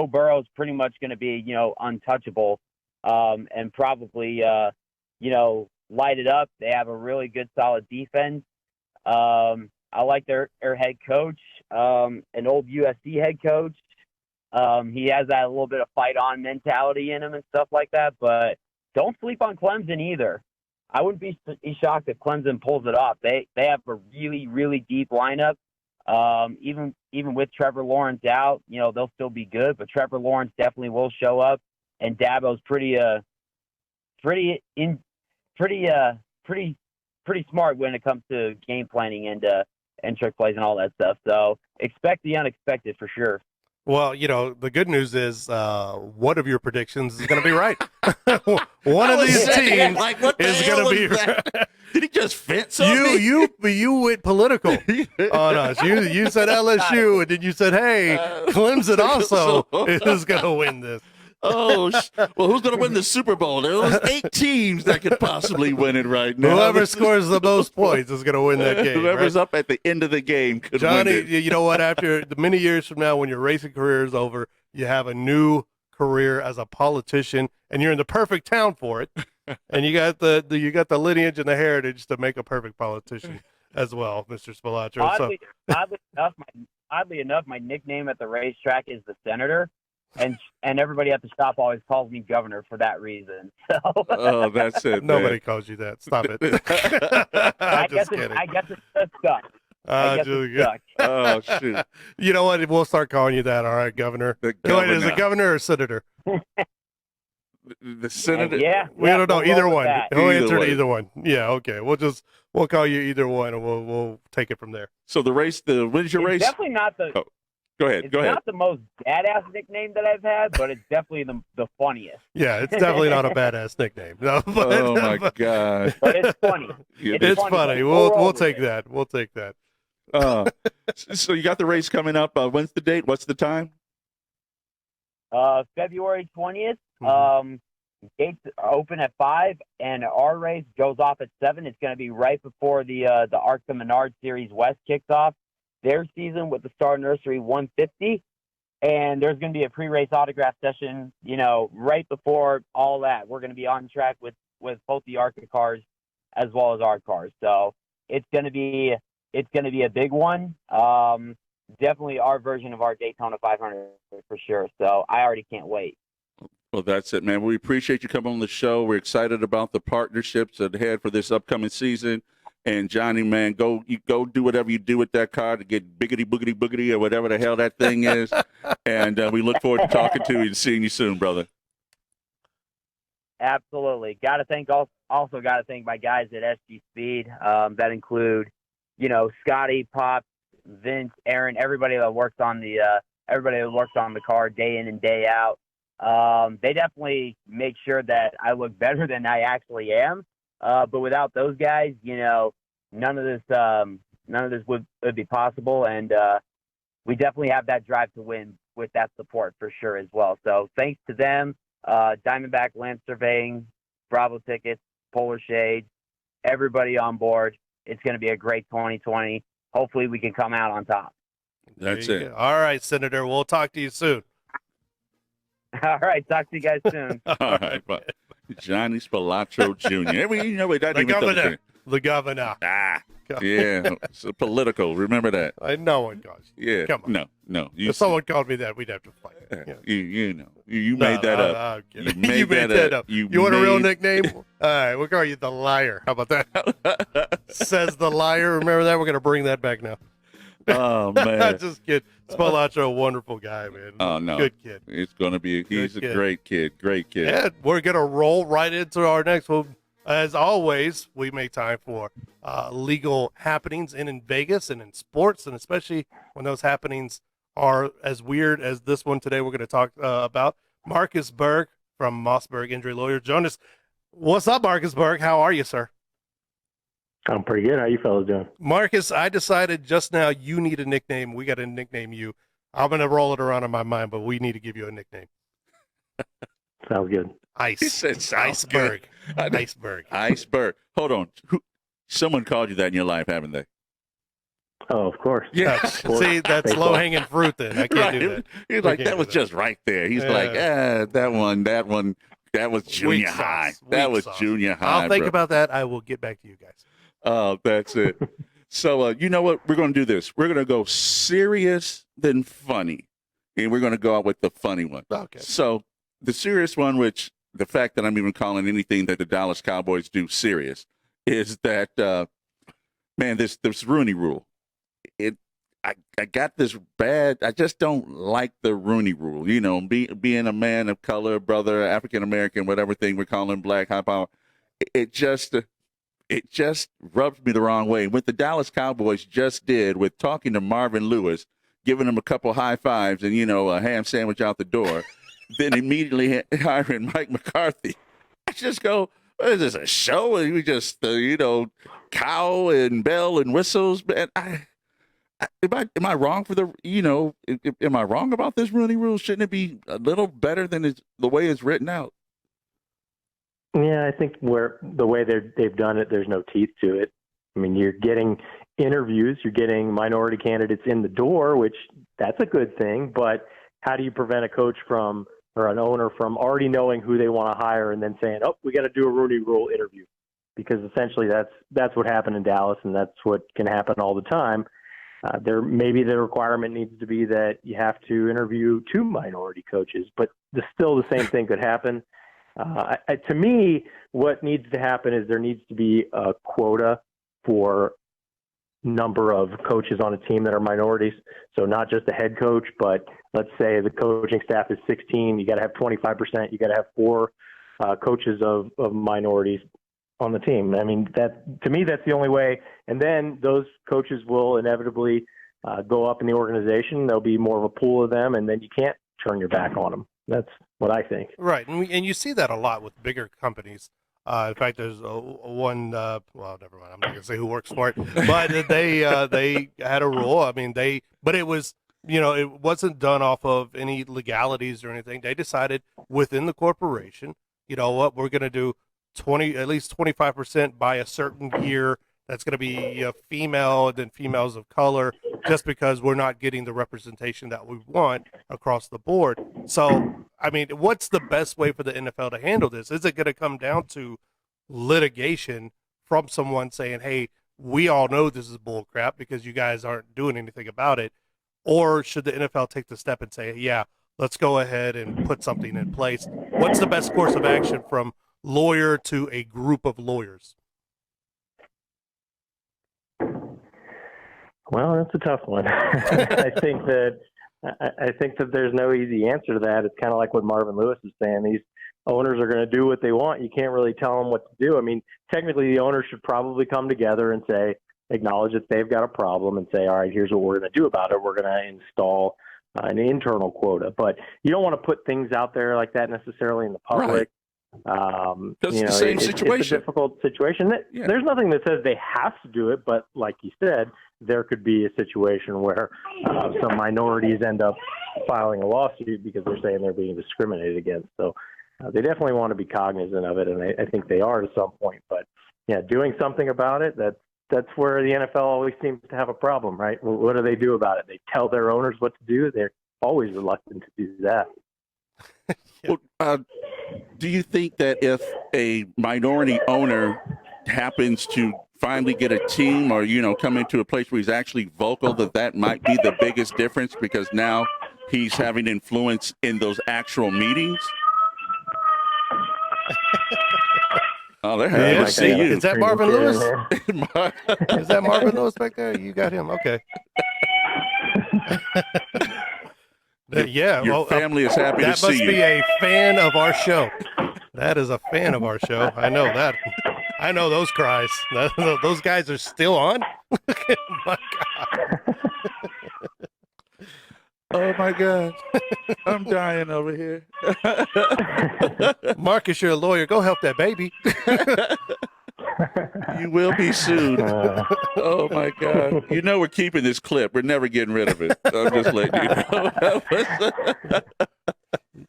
Speaker 4: Burrow's pretty much going to be, untouchable, and probably, light it up. They have a really good, solid defense. I like their head coach, an old USC head coach. He has that little bit of fight on mentality in him and stuff like that. But don't sleep on Clemson either. I wouldn't be shocked if Clemson pulls it off. They have a really, really deep lineup. Even with Trevor Lawrence out, they'll still be good. But Trevor Lawrence definitely will show up, and Dabo's pretty smart when it comes to game planning and trick plays and all that stuff. So expect the unexpected for sure.
Speaker 2: Well, the good news is one of your predictions is going to be right. One of these teams is going to be right.
Speaker 1: Did he just fence on me?
Speaker 2: You went political on us. You said LSU, and then you said, hey, Clemson also is going to win this.
Speaker 1: Well, who's going to win the Super Bowl? There's 8 teams that could possibly win it right now.
Speaker 2: Whoever scores the most points is going to win that game.
Speaker 1: Whoever's up at the end of the game could
Speaker 2: Johnny,
Speaker 1: win it.
Speaker 2: You know what? After the many years from now, when your racing career is over, you have a new career as a politician, and you're in the perfect town for it. And you got the lineage and the heritage to make a perfect politician as well, Mr. Spilotro.
Speaker 4: Oddly enough, my nickname at the racetrack is the Senator. And everybody at the shop always calls me Governor for that reason. So.
Speaker 1: Oh, that's it.
Speaker 2: Nobody calls you that. Stop it.
Speaker 4: I guess it's stuck.
Speaker 1: Oh, shoot.
Speaker 2: You know what? We'll start calling you that. All right, Governor. Wait, is it Governor or Senator?
Speaker 1: The Senator.
Speaker 4: Yeah.
Speaker 2: We don't know. Either one. He'll answer
Speaker 1: way.
Speaker 2: either one. Yeah. Okay. We'll call you either one, and we'll take it from there.
Speaker 1: So when's your race?
Speaker 4: Definitely not the.
Speaker 1: Oh. Go ahead.
Speaker 4: It's not the most badass nickname that I've had, but it's definitely the funniest.
Speaker 2: Yeah, it's definitely not a badass nickname. No,
Speaker 1: oh my god!
Speaker 4: But it's funny.
Speaker 2: It's funny. We'll take that. We'll take that.
Speaker 1: So you got the race coming up. When's the date? What's the time?
Speaker 4: February 20th. Gates are open at 5, and our race goes off at 7. It's going to be right before the ARCA Menard Series West kicks off. their season with the Star Nursery 150. And there's going to be a pre-race autograph session, right before all that. We're going to be on track with both the ARCA cars as well as our cars. So it's going to be a big one. Definitely our version of our Daytona 500 for sure. So I already can't wait.
Speaker 1: Well, that's it, man. We appreciate you coming on the show. We're excited about the partnerships ahead for this upcoming season. And Johnny, man, go do whatever you do with that car to get biggity boogity boogity or whatever the hell that thing is. And we look forward to talking to you and seeing you soon, brother.
Speaker 4: Absolutely. Got to thank my guys at SG Speed. That include, Scotty, Pop, Vince, Aaron, everybody that works on the car day in and day out. They definitely make sure that I look better than I actually am. But without those guys, none of this would be possible. And we definitely have that drive to win with that support for sure as well. So thanks to them, Diamondback Land Surveying, Bravo Tickets, Polar Shades, everybody on board. It's going to be a great 2020. Hopefully we can come out on top.
Speaker 1: That's it.
Speaker 2: Go. All right, Senator. We'll talk to you soon.
Speaker 4: All right. Talk to you guys soon.
Speaker 1: All right. Bye. Johnny Spilotro Jr.
Speaker 2: The governor.
Speaker 1: Yeah. It's political. Remember that.
Speaker 2: I know it, guys.
Speaker 1: Yeah.
Speaker 2: Come on.
Speaker 1: No.
Speaker 2: If someone called me that, we'd have to fight.
Speaker 1: You made that up.
Speaker 2: You made that up. You want a real nickname? All right, we'll call you the Liar. How about that? Says the Liar. Remember that? We're going to bring that back now.
Speaker 1: Oh, man.
Speaker 2: Just kidding. Spilotro, a wonderful guy, man.
Speaker 1: Oh, no.
Speaker 2: Good kid.
Speaker 1: It's going to be, he's a great kid. Great kid.
Speaker 2: And we're going to roll right into our next one. As always, we make time for legal happenings in Vegas and in sports, and especially when those happenings are as weird as this one today we're going to talk about. Marcus Berg from Mossberg Injury Lawyer. Jonas, what's up, Marcus Berg? How are you, sir?
Speaker 3: I'm pretty good. How you fellas doing?
Speaker 2: Marcus, I decided just now you need a nickname. We got to nickname you. I'm going to roll it around in my mind, but we need to give you a nickname.
Speaker 3: Sounds good.
Speaker 1: He said
Speaker 2: Iceberg.
Speaker 1: Good.
Speaker 2: Iceberg.
Speaker 1: Iceberg. Hold on. Someone called you that in your life, haven't they?
Speaker 3: Oh, of course.
Speaker 1: Yeah.
Speaker 2: See, that's low-hanging fruit then. I can't do that.
Speaker 1: He's like, that was just right there. He's like, that was junior high. That was junior high.
Speaker 2: I'll think about that. I will get back to you guys.
Speaker 1: Oh, that's it. So, you know what? We're going to do this. We're going to go serious then funny. And we're going to go out with the funny one.
Speaker 2: Okay.
Speaker 1: So, the serious one, which the fact that I'm even calling anything that the Dallas Cowboys do serious, is that, man, this Rooney Rule. I got this bad. I just don't like the Rooney Rule. Being a man of color, brother, African American, whatever thing we're calling black, high power. It just rubs me the wrong way. What the Dallas Cowboys just did with talking to Marvin Lewis, giving him a couple high fives and a ham sandwich out the door, then immediately hiring Mike McCarthy. I just go, what is this, a show? And we just cow and bell and whistles, man. Am I wrong for am I wrong about this Rooney Rule? Shouldn't it be a little better than the way it's written out?
Speaker 3: Yeah, I think the way they've done it, there's no teeth to it. I mean, you're getting interviews, you're getting minority candidates in the door, which that's a good thing. But how do you prevent a coach or an owner from already knowing who they want to hire and then saying, oh, we got to do a Rooney Rule interview? Because essentially that's what happened in Dallas, and that's what can happen all the time. Maybe the requirement needs to be that you have to interview 2 minority coaches, but still the same thing could happen. To me, what needs to happen is there needs to be a quota for number of coaches on a team that are minorities. So not just the head coach, but let's say the coaching staff is 16. You got to have 25%. You got to have 4 coaches of minorities on the team. I mean, to me, that's the only way. And then those coaches will inevitably go up in the organization. There'll be more of a pool of them, and then you can't turn your back on them. That's what I think. Right.
Speaker 2: And you see that a lot with bigger companies. In fact, there's one, well, never mind. I'm not going to say who works for it, but they had a rule. I mean, but it was, it wasn't done off of any legalities or anything. They decided within the corporation, you know what, we're going to do at least 25% by a certain year that's going to be female and then females of color, just because we're not getting the representation that we want across the board. So, I mean, what's the best way for the NFL to handle this? Is it going to come down to litigation from someone saying, hey, we all know this is bull crap because you guys aren't doing anything about it? Or should the NFL take the step and say, yeah, let's go ahead and put something in place? What's the best course of action from lawyer to a group of lawyers?
Speaker 5: Well, that's a tough one. I think that there's no easy answer to that. It's kind of like what Marvin Lewis is saying. These owners are going to do what they want. You can't really tell them what to do. I mean, technically, the owners should probably come together and acknowledge that they've got a problem and say, all right, here's what we're going to do about it. We're going to install an internal quota. But you don't want to put things out there like that necessarily in the public.
Speaker 1: Right. It's the same situation.
Speaker 5: It's a difficult situation. There's nothing that says they have to do it, but like you said, there could be a situation where some minorities end up filing a lawsuit because they're saying they're being discriminated against. So they definitely want to be cognizant of it, and I think they are to some point. But yeah, doing something about it, that's where the NFL always seems to have a problem, right? What do they do about it? They tell their owners what to do. They're always reluctant to do that.
Speaker 1: Well, do you think that if a minority owner happens to finally get a team or, come into a place where he's actually vocal, that might be the biggest difference because now he's having influence in those actual meetings? Oh, they're happy to see you.
Speaker 2: Is that Marvin Lewis? Is that Marvin Lewis back there? You got him. Okay.
Speaker 1: Your family is happy to see you.
Speaker 2: That must be a fan of our show. That is a fan of our show. I know that. I know those cries. Those guys are still on. My God.
Speaker 1: Oh my God. I'm dying over here.
Speaker 2: Marcus, you're a lawyer. Go help that baby.
Speaker 1: You will be sued. Oh my God. We're keeping this clip. We're never getting rid of it. I'm just letting you know.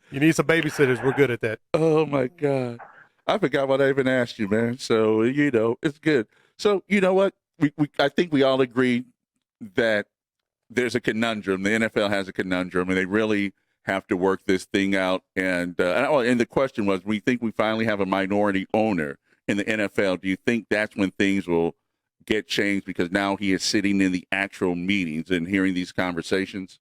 Speaker 2: You need some babysitters. We're good at that.
Speaker 1: Oh my God. I forgot what I even asked you, man. So, it's good. So, you know what? I think we all agree that there's a conundrum. The NFL has a conundrum, and they really have to work this thing out. And the question was, we think we finally have a minority owner in the NFL. Do you think that's when things will get changed because now he is sitting in the actual meetings and hearing these conversations?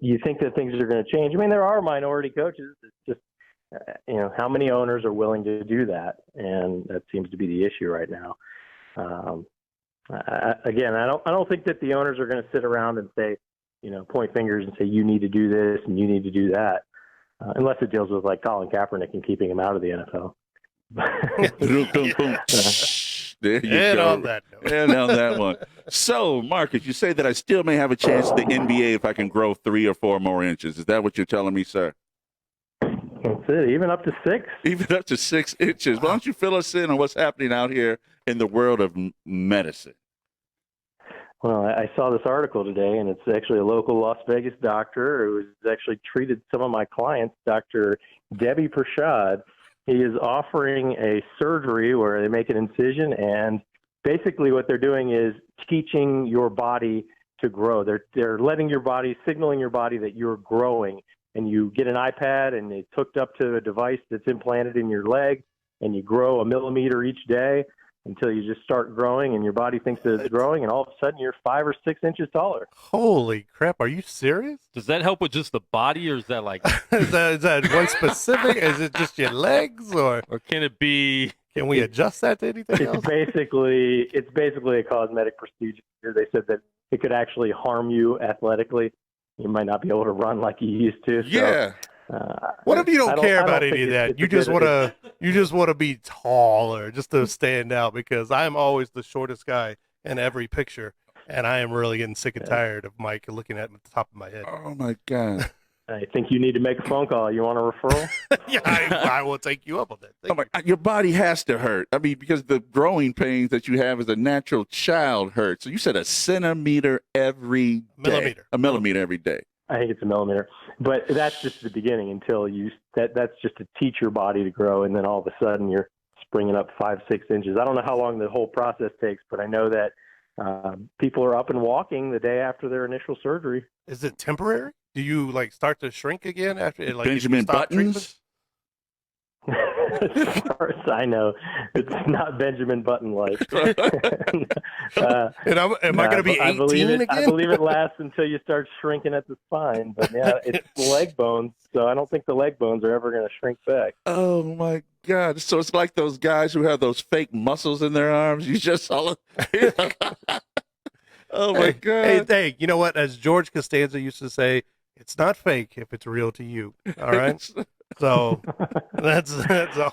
Speaker 5: You think that things are going to change. I mean, there are minority coaches. It's just, how many owners are willing to do that? And that seems to be the issue right now. I don't think that the owners are going to sit around and say, point fingers and say, you need to do this and you need to do that, unless it deals with like Colin Kaepernick and keeping him out of the NFL.
Speaker 1: There you go. And on that one. So, Marcus, you say that I still may have a chance at the NBA if I can grow 3 or 4 more inches. Is that what you're telling me, sir?
Speaker 5: That's it. Even up to 6.
Speaker 1: Even up to 6 inches. Why don't you fill us in on what's happening out here in the world of medicine?
Speaker 5: Well, I saw this article today, and it's actually a local Las Vegas doctor who has actually treated some of my clients, Dr. Debbie Prashad. He is offering a surgery where they make an incision, and basically what they're doing is teaching your body to grow. They're letting your body, signaling your body that you're growing, and you get an iPad, and it's hooked up to a device that's implanted in your leg, and you grow a millimeter each day until you just start growing, and your body thinks that it's growing, and all of a sudden you're 5 or 6 inches taller.
Speaker 2: Holy crap. Are you serious?
Speaker 6: Does that help with just the body, or is that like...
Speaker 2: is that one specific? Is it just your legs, or
Speaker 6: can it be...
Speaker 2: Can we adjust that to anything else?
Speaker 5: It's basically a cosmetic procedure. They said that it could actually harm you athletically. You might not be able to run like you used to.
Speaker 1: Yeah.
Speaker 5: So,
Speaker 2: what if you don't care about any of that? You just want to be taller, just to stand out, because I'm always the shortest guy in every picture, and I am really getting sick and tired of Mike looking at the top of my head.
Speaker 1: Oh my God.
Speaker 5: I think you need to make a phone call. You want a referral?
Speaker 2: Yeah, I will take you up on that.
Speaker 1: Your body has to hurt. I mean, because the growing pains that you have as a natural child hurt. So you said a centimeter every day.
Speaker 2: Millimeter.
Speaker 1: A millimeter every day.
Speaker 5: I think it's a millimeter, but that's just the beginning until that's just to teach your body to grow. And then all of a sudden you're springing up 5-6 inches. I don't know how long the whole process takes, but I know that people are up and walking the day after their initial surgery.
Speaker 2: Is it temporary? Do you start to shrink again after like
Speaker 1: Benjamin Buttons?
Speaker 5: As far as I know, it's not Benjamin Button like.
Speaker 2: And am I going to be 18 again?
Speaker 5: I believe it lasts until you start shrinking at the spine. But yeah, it's leg bones, so I don't think the leg bones are ever going to shrink back.
Speaker 1: Oh my God! So it's like those guys who have those fake muscles in their arms. You just saw it. Oh my God!
Speaker 2: Hey, you know what? As George Costanza used to say, it's not fake if it's real to you. All right. So that's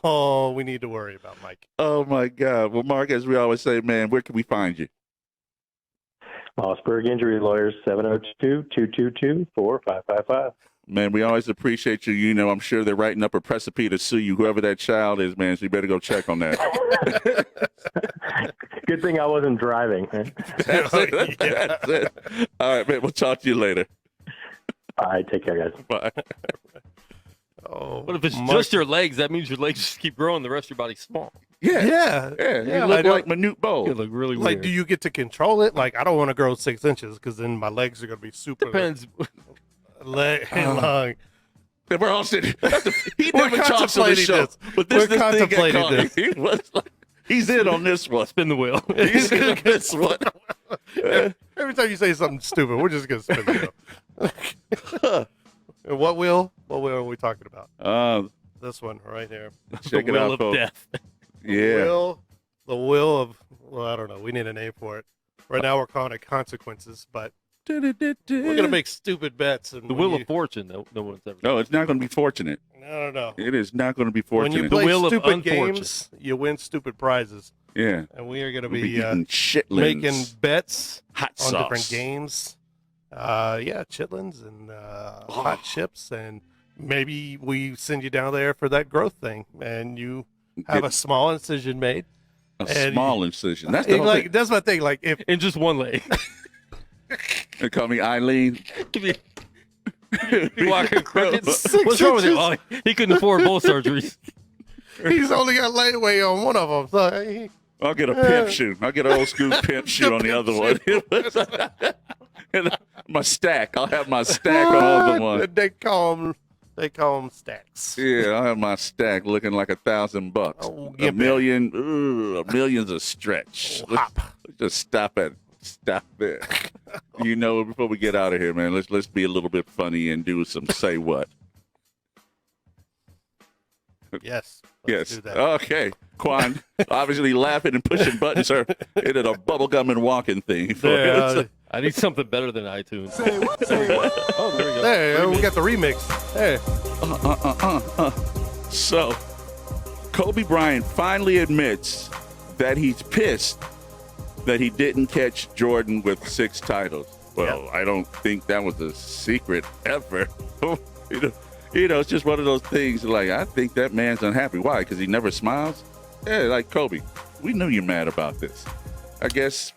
Speaker 2: all we need to worry about, Mike.
Speaker 1: Oh my God. Well, Mark, as we always say, man, where can we find you?
Speaker 5: Mossberg Injury Lawyers, 702-222-4555.
Speaker 1: Man, we always appreciate you. You know, I'm sure they're writing up a recipe to sue you, whoever that child is, man. So you better go check on that.
Speaker 5: Good thing I wasn't driving.
Speaker 1: That's it. That's it. All right, man. We'll talk to you later.
Speaker 5: All right. Take care, guys.
Speaker 1: Bye.
Speaker 2: Oh,
Speaker 6: What if it's just your legs? That means your legs just keep growing. The rest of your body's small.
Speaker 1: Yeah. You look like Manute Bowl.
Speaker 6: You look really weird.
Speaker 2: Like, do you get to control it? Like, I don't want to grow 6 inches because then my legs are going to be super
Speaker 6: Depends.
Speaker 2: long.
Speaker 1: We're all sitting. He never talks on the show, but this
Speaker 2: contemplating
Speaker 1: thing this. He was like, he's in on this one.
Speaker 6: Spin the wheel.
Speaker 1: He's in on this one.
Speaker 2: Every time you say something stupid, we're just going to spin the wheel. And what wheel? What wheel are we talking about? This one right here.
Speaker 1: Check
Speaker 6: The
Speaker 1: it
Speaker 6: wheel
Speaker 1: out,
Speaker 6: of
Speaker 1: folks.
Speaker 6: death.
Speaker 1: Yeah.
Speaker 2: The wheel of, well, I don't know. We need a name for it. Right now we're calling it consequences, but we're going to make stupid bets. And
Speaker 6: The wheel of fortune. No one's ever.
Speaker 1: No, it's not going to be fortunate.
Speaker 2: No.
Speaker 1: It is not going to be
Speaker 2: When you
Speaker 1: fortunate.
Speaker 2: play
Speaker 6: wheel of
Speaker 2: stupid
Speaker 6: unfortune.
Speaker 2: games, you win stupid prizes.
Speaker 1: Yeah.
Speaker 2: And we are going to
Speaker 1: We'll
Speaker 2: be
Speaker 1: eating chitlins,
Speaker 2: making bets
Speaker 1: hot
Speaker 2: on
Speaker 1: sauce.
Speaker 2: different games. Chitlins and hot chips, and maybe we send you down there for that growth thing, and you have a small incision made.
Speaker 1: A small incision. That's the whole thing.
Speaker 2: That's my thing. Like if
Speaker 6: In just one leg.
Speaker 1: They call me Eileen.
Speaker 6: You walking crooked. What's wrong with him? Oh, he couldn't afford both surgeries.
Speaker 2: he's only got layaway on one of them, so
Speaker 1: I'll get a pimp shoe. I'll get an old school pimp shoe on the other one. And my stack. I'll have my stack on the other one.
Speaker 2: They call them stacks.
Speaker 1: Yeah, I'll have my stack looking like $1,000.
Speaker 2: Oh,
Speaker 1: a million's a stretch.
Speaker 2: Hop.
Speaker 1: Let's just stop there. You know, before we get out of here, man, let's be a little bit funny and do some say what.
Speaker 2: Yes.
Speaker 1: Yes.
Speaker 2: Do that.
Speaker 1: Okay. Quan, obviously laughing and pushing buttons are in a bubblegum and walking thing.
Speaker 2: Yeah,
Speaker 6: I need something better than iTunes.
Speaker 2: Say what?
Speaker 6: Oh, there we go.
Speaker 2: There, we got the remix. Hey.
Speaker 1: So, Kobe Bryant finally admits that he's pissed that he didn't catch Jordan with 6 titles. Well, I don't think that was a secret ever. You know, it's just one of those things like, I think that man's unhappy. Why? Because he never smiles? Yeah, like Kobe, we knew you're mad about this. I guess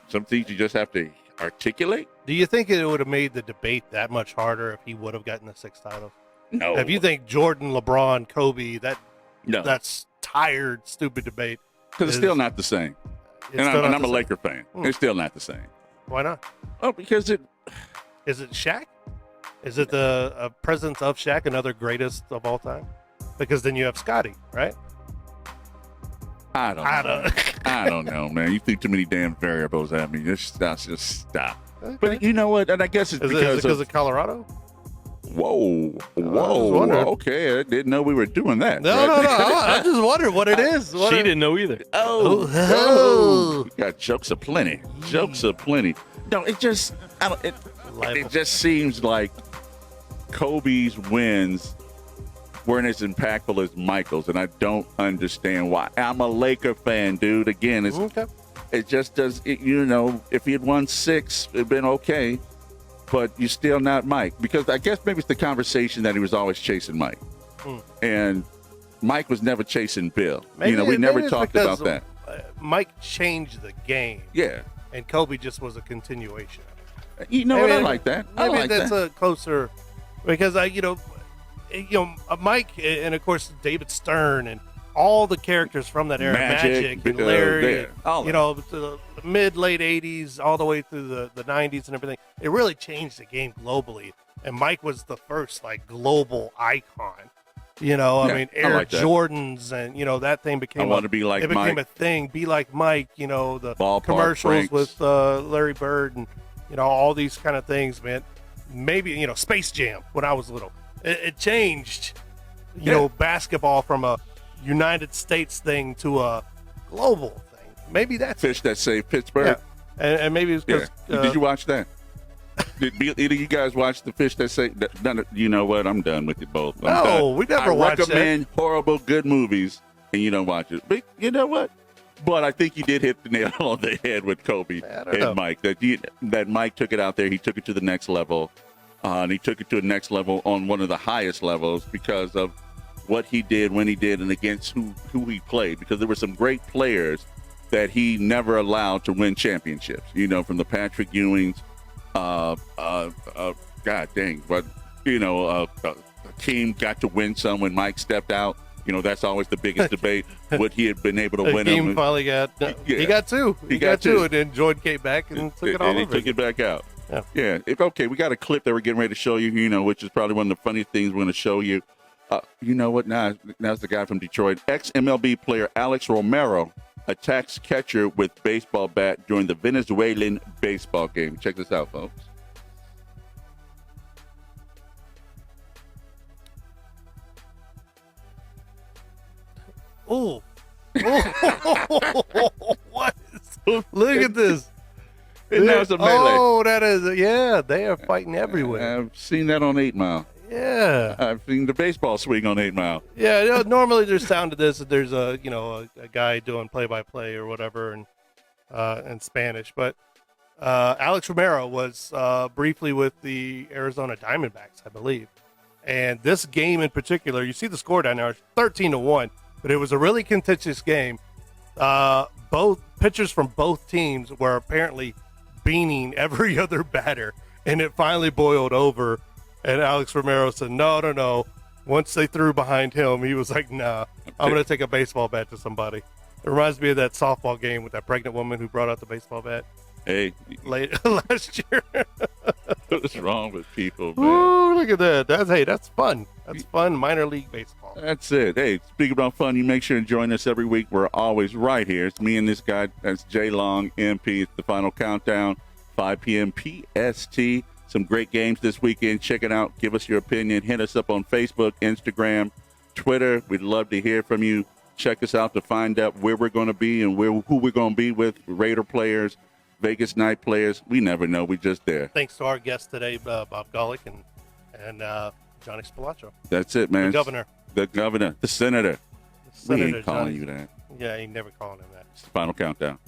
Speaker 1: some things you just have to articulate.
Speaker 2: Do you think it would have made the debate that much harder if he would have gotten the 6 titles?
Speaker 1: No.
Speaker 2: If you think Jordan, LeBron, Kobe,
Speaker 1: No.
Speaker 2: that's tired, stupid debate.
Speaker 1: Because it's still not the same.
Speaker 2: It's
Speaker 1: And
Speaker 2: still not
Speaker 1: I'm
Speaker 2: the
Speaker 1: a
Speaker 2: same.
Speaker 1: Laker fan. It's still not the same.
Speaker 2: Why not?
Speaker 1: Oh, because it...
Speaker 2: Is it Shaq? Is it the presence of Shaq, another greatest of all time? Because then you have Scotty, right?
Speaker 1: I don't know, man. You threw too many damn variables at me. Just stop.
Speaker 2: Okay.
Speaker 1: But you know what? And I guess it's
Speaker 2: Is it because of Colorado?
Speaker 1: Whoa.
Speaker 2: wondering.
Speaker 1: Okay, I didn't know we were doing that.
Speaker 2: No. I just wondered what it is.
Speaker 6: She didn't know either.
Speaker 1: Oh. We got jokes aplenty. No, it just seems like Kobe's wins weren't as impactful as Michael's, and I don't understand why. I'm a Laker fan, dude. Again, it just does. You know, if he had won 6, it'd been okay, but you're still not Mike, because I guess maybe it's the conversation that he was always chasing Mike, and Mike was never chasing Bill.
Speaker 2: Maybe,
Speaker 1: we never
Speaker 2: maybe it's
Speaker 1: talked
Speaker 2: because,
Speaker 1: about that.
Speaker 2: Mike changed the game,
Speaker 1: Yeah.
Speaker 2: and Kobe just was a continuation of it.
Speaker 1: You know what? I like that. I
Speaker 2: Maybe
Speaker 1: like
Speaker 2: that's
Speaker 1: that.
Speaker 2: a closer, because Mike and of course David Stern and all the characters from that era, Magic and Larry, the mid late '80s all the way through the '90s and everything. It really changed the game globally, and Mike was the first global icon. I mean, Air
Speaker 1: like that.
Speaker 2: Jordans, and that thing became.
Speaker 1: I want to be like
Speaker 2: it
Speaker 1: Mike.
Speaker 2: became a thing. Be like Mike. The
Speaker 1: Ballpark
Speaker 2: commercials
Speaker 1: Franks.
Speaker 2: with Larry Bird and all these kind of things, man. Maybe Space Jam when I was little. It changed, basketball from a United States thing to a global thing. Maybe that's
Speaker 1: Fish That Saved Pittsburgh.
Speaker 2: Yeah. And maybe it's because.
Speaker 1: Did you watch that? Did either of you guys watch the Fish That Saved? You know what? I'm done with it both.
Speaker 2: We never watched
Speaker 1: I recommend horrible good movies, and you don't watch it. But you know what? But I think you did hit the nail on the head with Kobe and Mike. That Mike took it out there. He took it to the next level. And he took it to the next level on one of the highest levels because of what he did, when he did, and against who he played. Because there were some great players that he never allowed to win championships. From the Patrick Ewings, God dang, but a team got to win some when Mike stepped out. That's always the biggest debate. Would he have been able to win them?
Speaker 2: Finally got. He got two. He got two, and then Jordan came back and took it all over.
Speaker 1: He took it back out.
Speaker 2: Yeah.
Speaker 1: Okay, we got a clip that we're getting ready to show you. Which is probably one of the funniest things we're going to show you. You know what? Now's the guy from Detroit. Ex-MLB player Alex Romero attacks catcher with baseball bat during the Venezuelan baseball game. Check this out, folks.
Speaker 2: Oh. What? Look at this.
Speaker 1: And that was a melee.
Speaker 2: Oh, that is, they are fighting everywhere.
Speaker 1: I've seen that on 8 Mile.
Speaker 2: Yeah.
Speaker 1: I've seen the baseball swing on 8 Mile.
Speaker 2: Yeah, normally there's sound to this. There's a guy doing play-by-play or whatever in Spanish. But Alex Romero was briefly with the Arizona Diamondbacks, I believe. And this game in particular, you see the score down there, 13-1, but it was a really contentious game. Both pitchers from both teams were apparently beaning every other batter, and it finally boiled over. And Alex Romero said, no. Once they threw behind him, he was like, nah, I'm going to take a baseball bat to somebody. It reminds me of that softball game with that pregnant woman who brought out the baseball bat.
Speaker 1: Hey,
Speaker 2: last year.
Speaker 1: What's wrong with people, man?
Speaker 2: Ooh, look at that. That's fun. That's fun minor league baseball.
Speaker 1: That's it. Hey, speaking about fun, you make sure to join us every week. We're always right here. It's me and this guy. That's J Long MP. It's the final countdown, 5 p.m. PST. Some great games this weekend. Check it out. Give us your opinion. Hit us up on Facebook, Instagram, Twitter. We'd love to hear from you. Check us out to find out where we're going to be and who we're going to be with. Raider players, Vegas night players. We never know. We're just there.
Speaker 2: Thanks to our guest today, Bob Golic and Johnny Spilotro.
Speaker 1: That's it, man.
Speaker 2: The governor.
Speaker 1: The senator.
Speaker 2: The senator,
Speaker 1: We ain't calling
Speaker 2: Johnny.
Speaker 1: you that.
Speaker 2: Yeah, he never calling him that.
Speaker 1: It's the final countdown.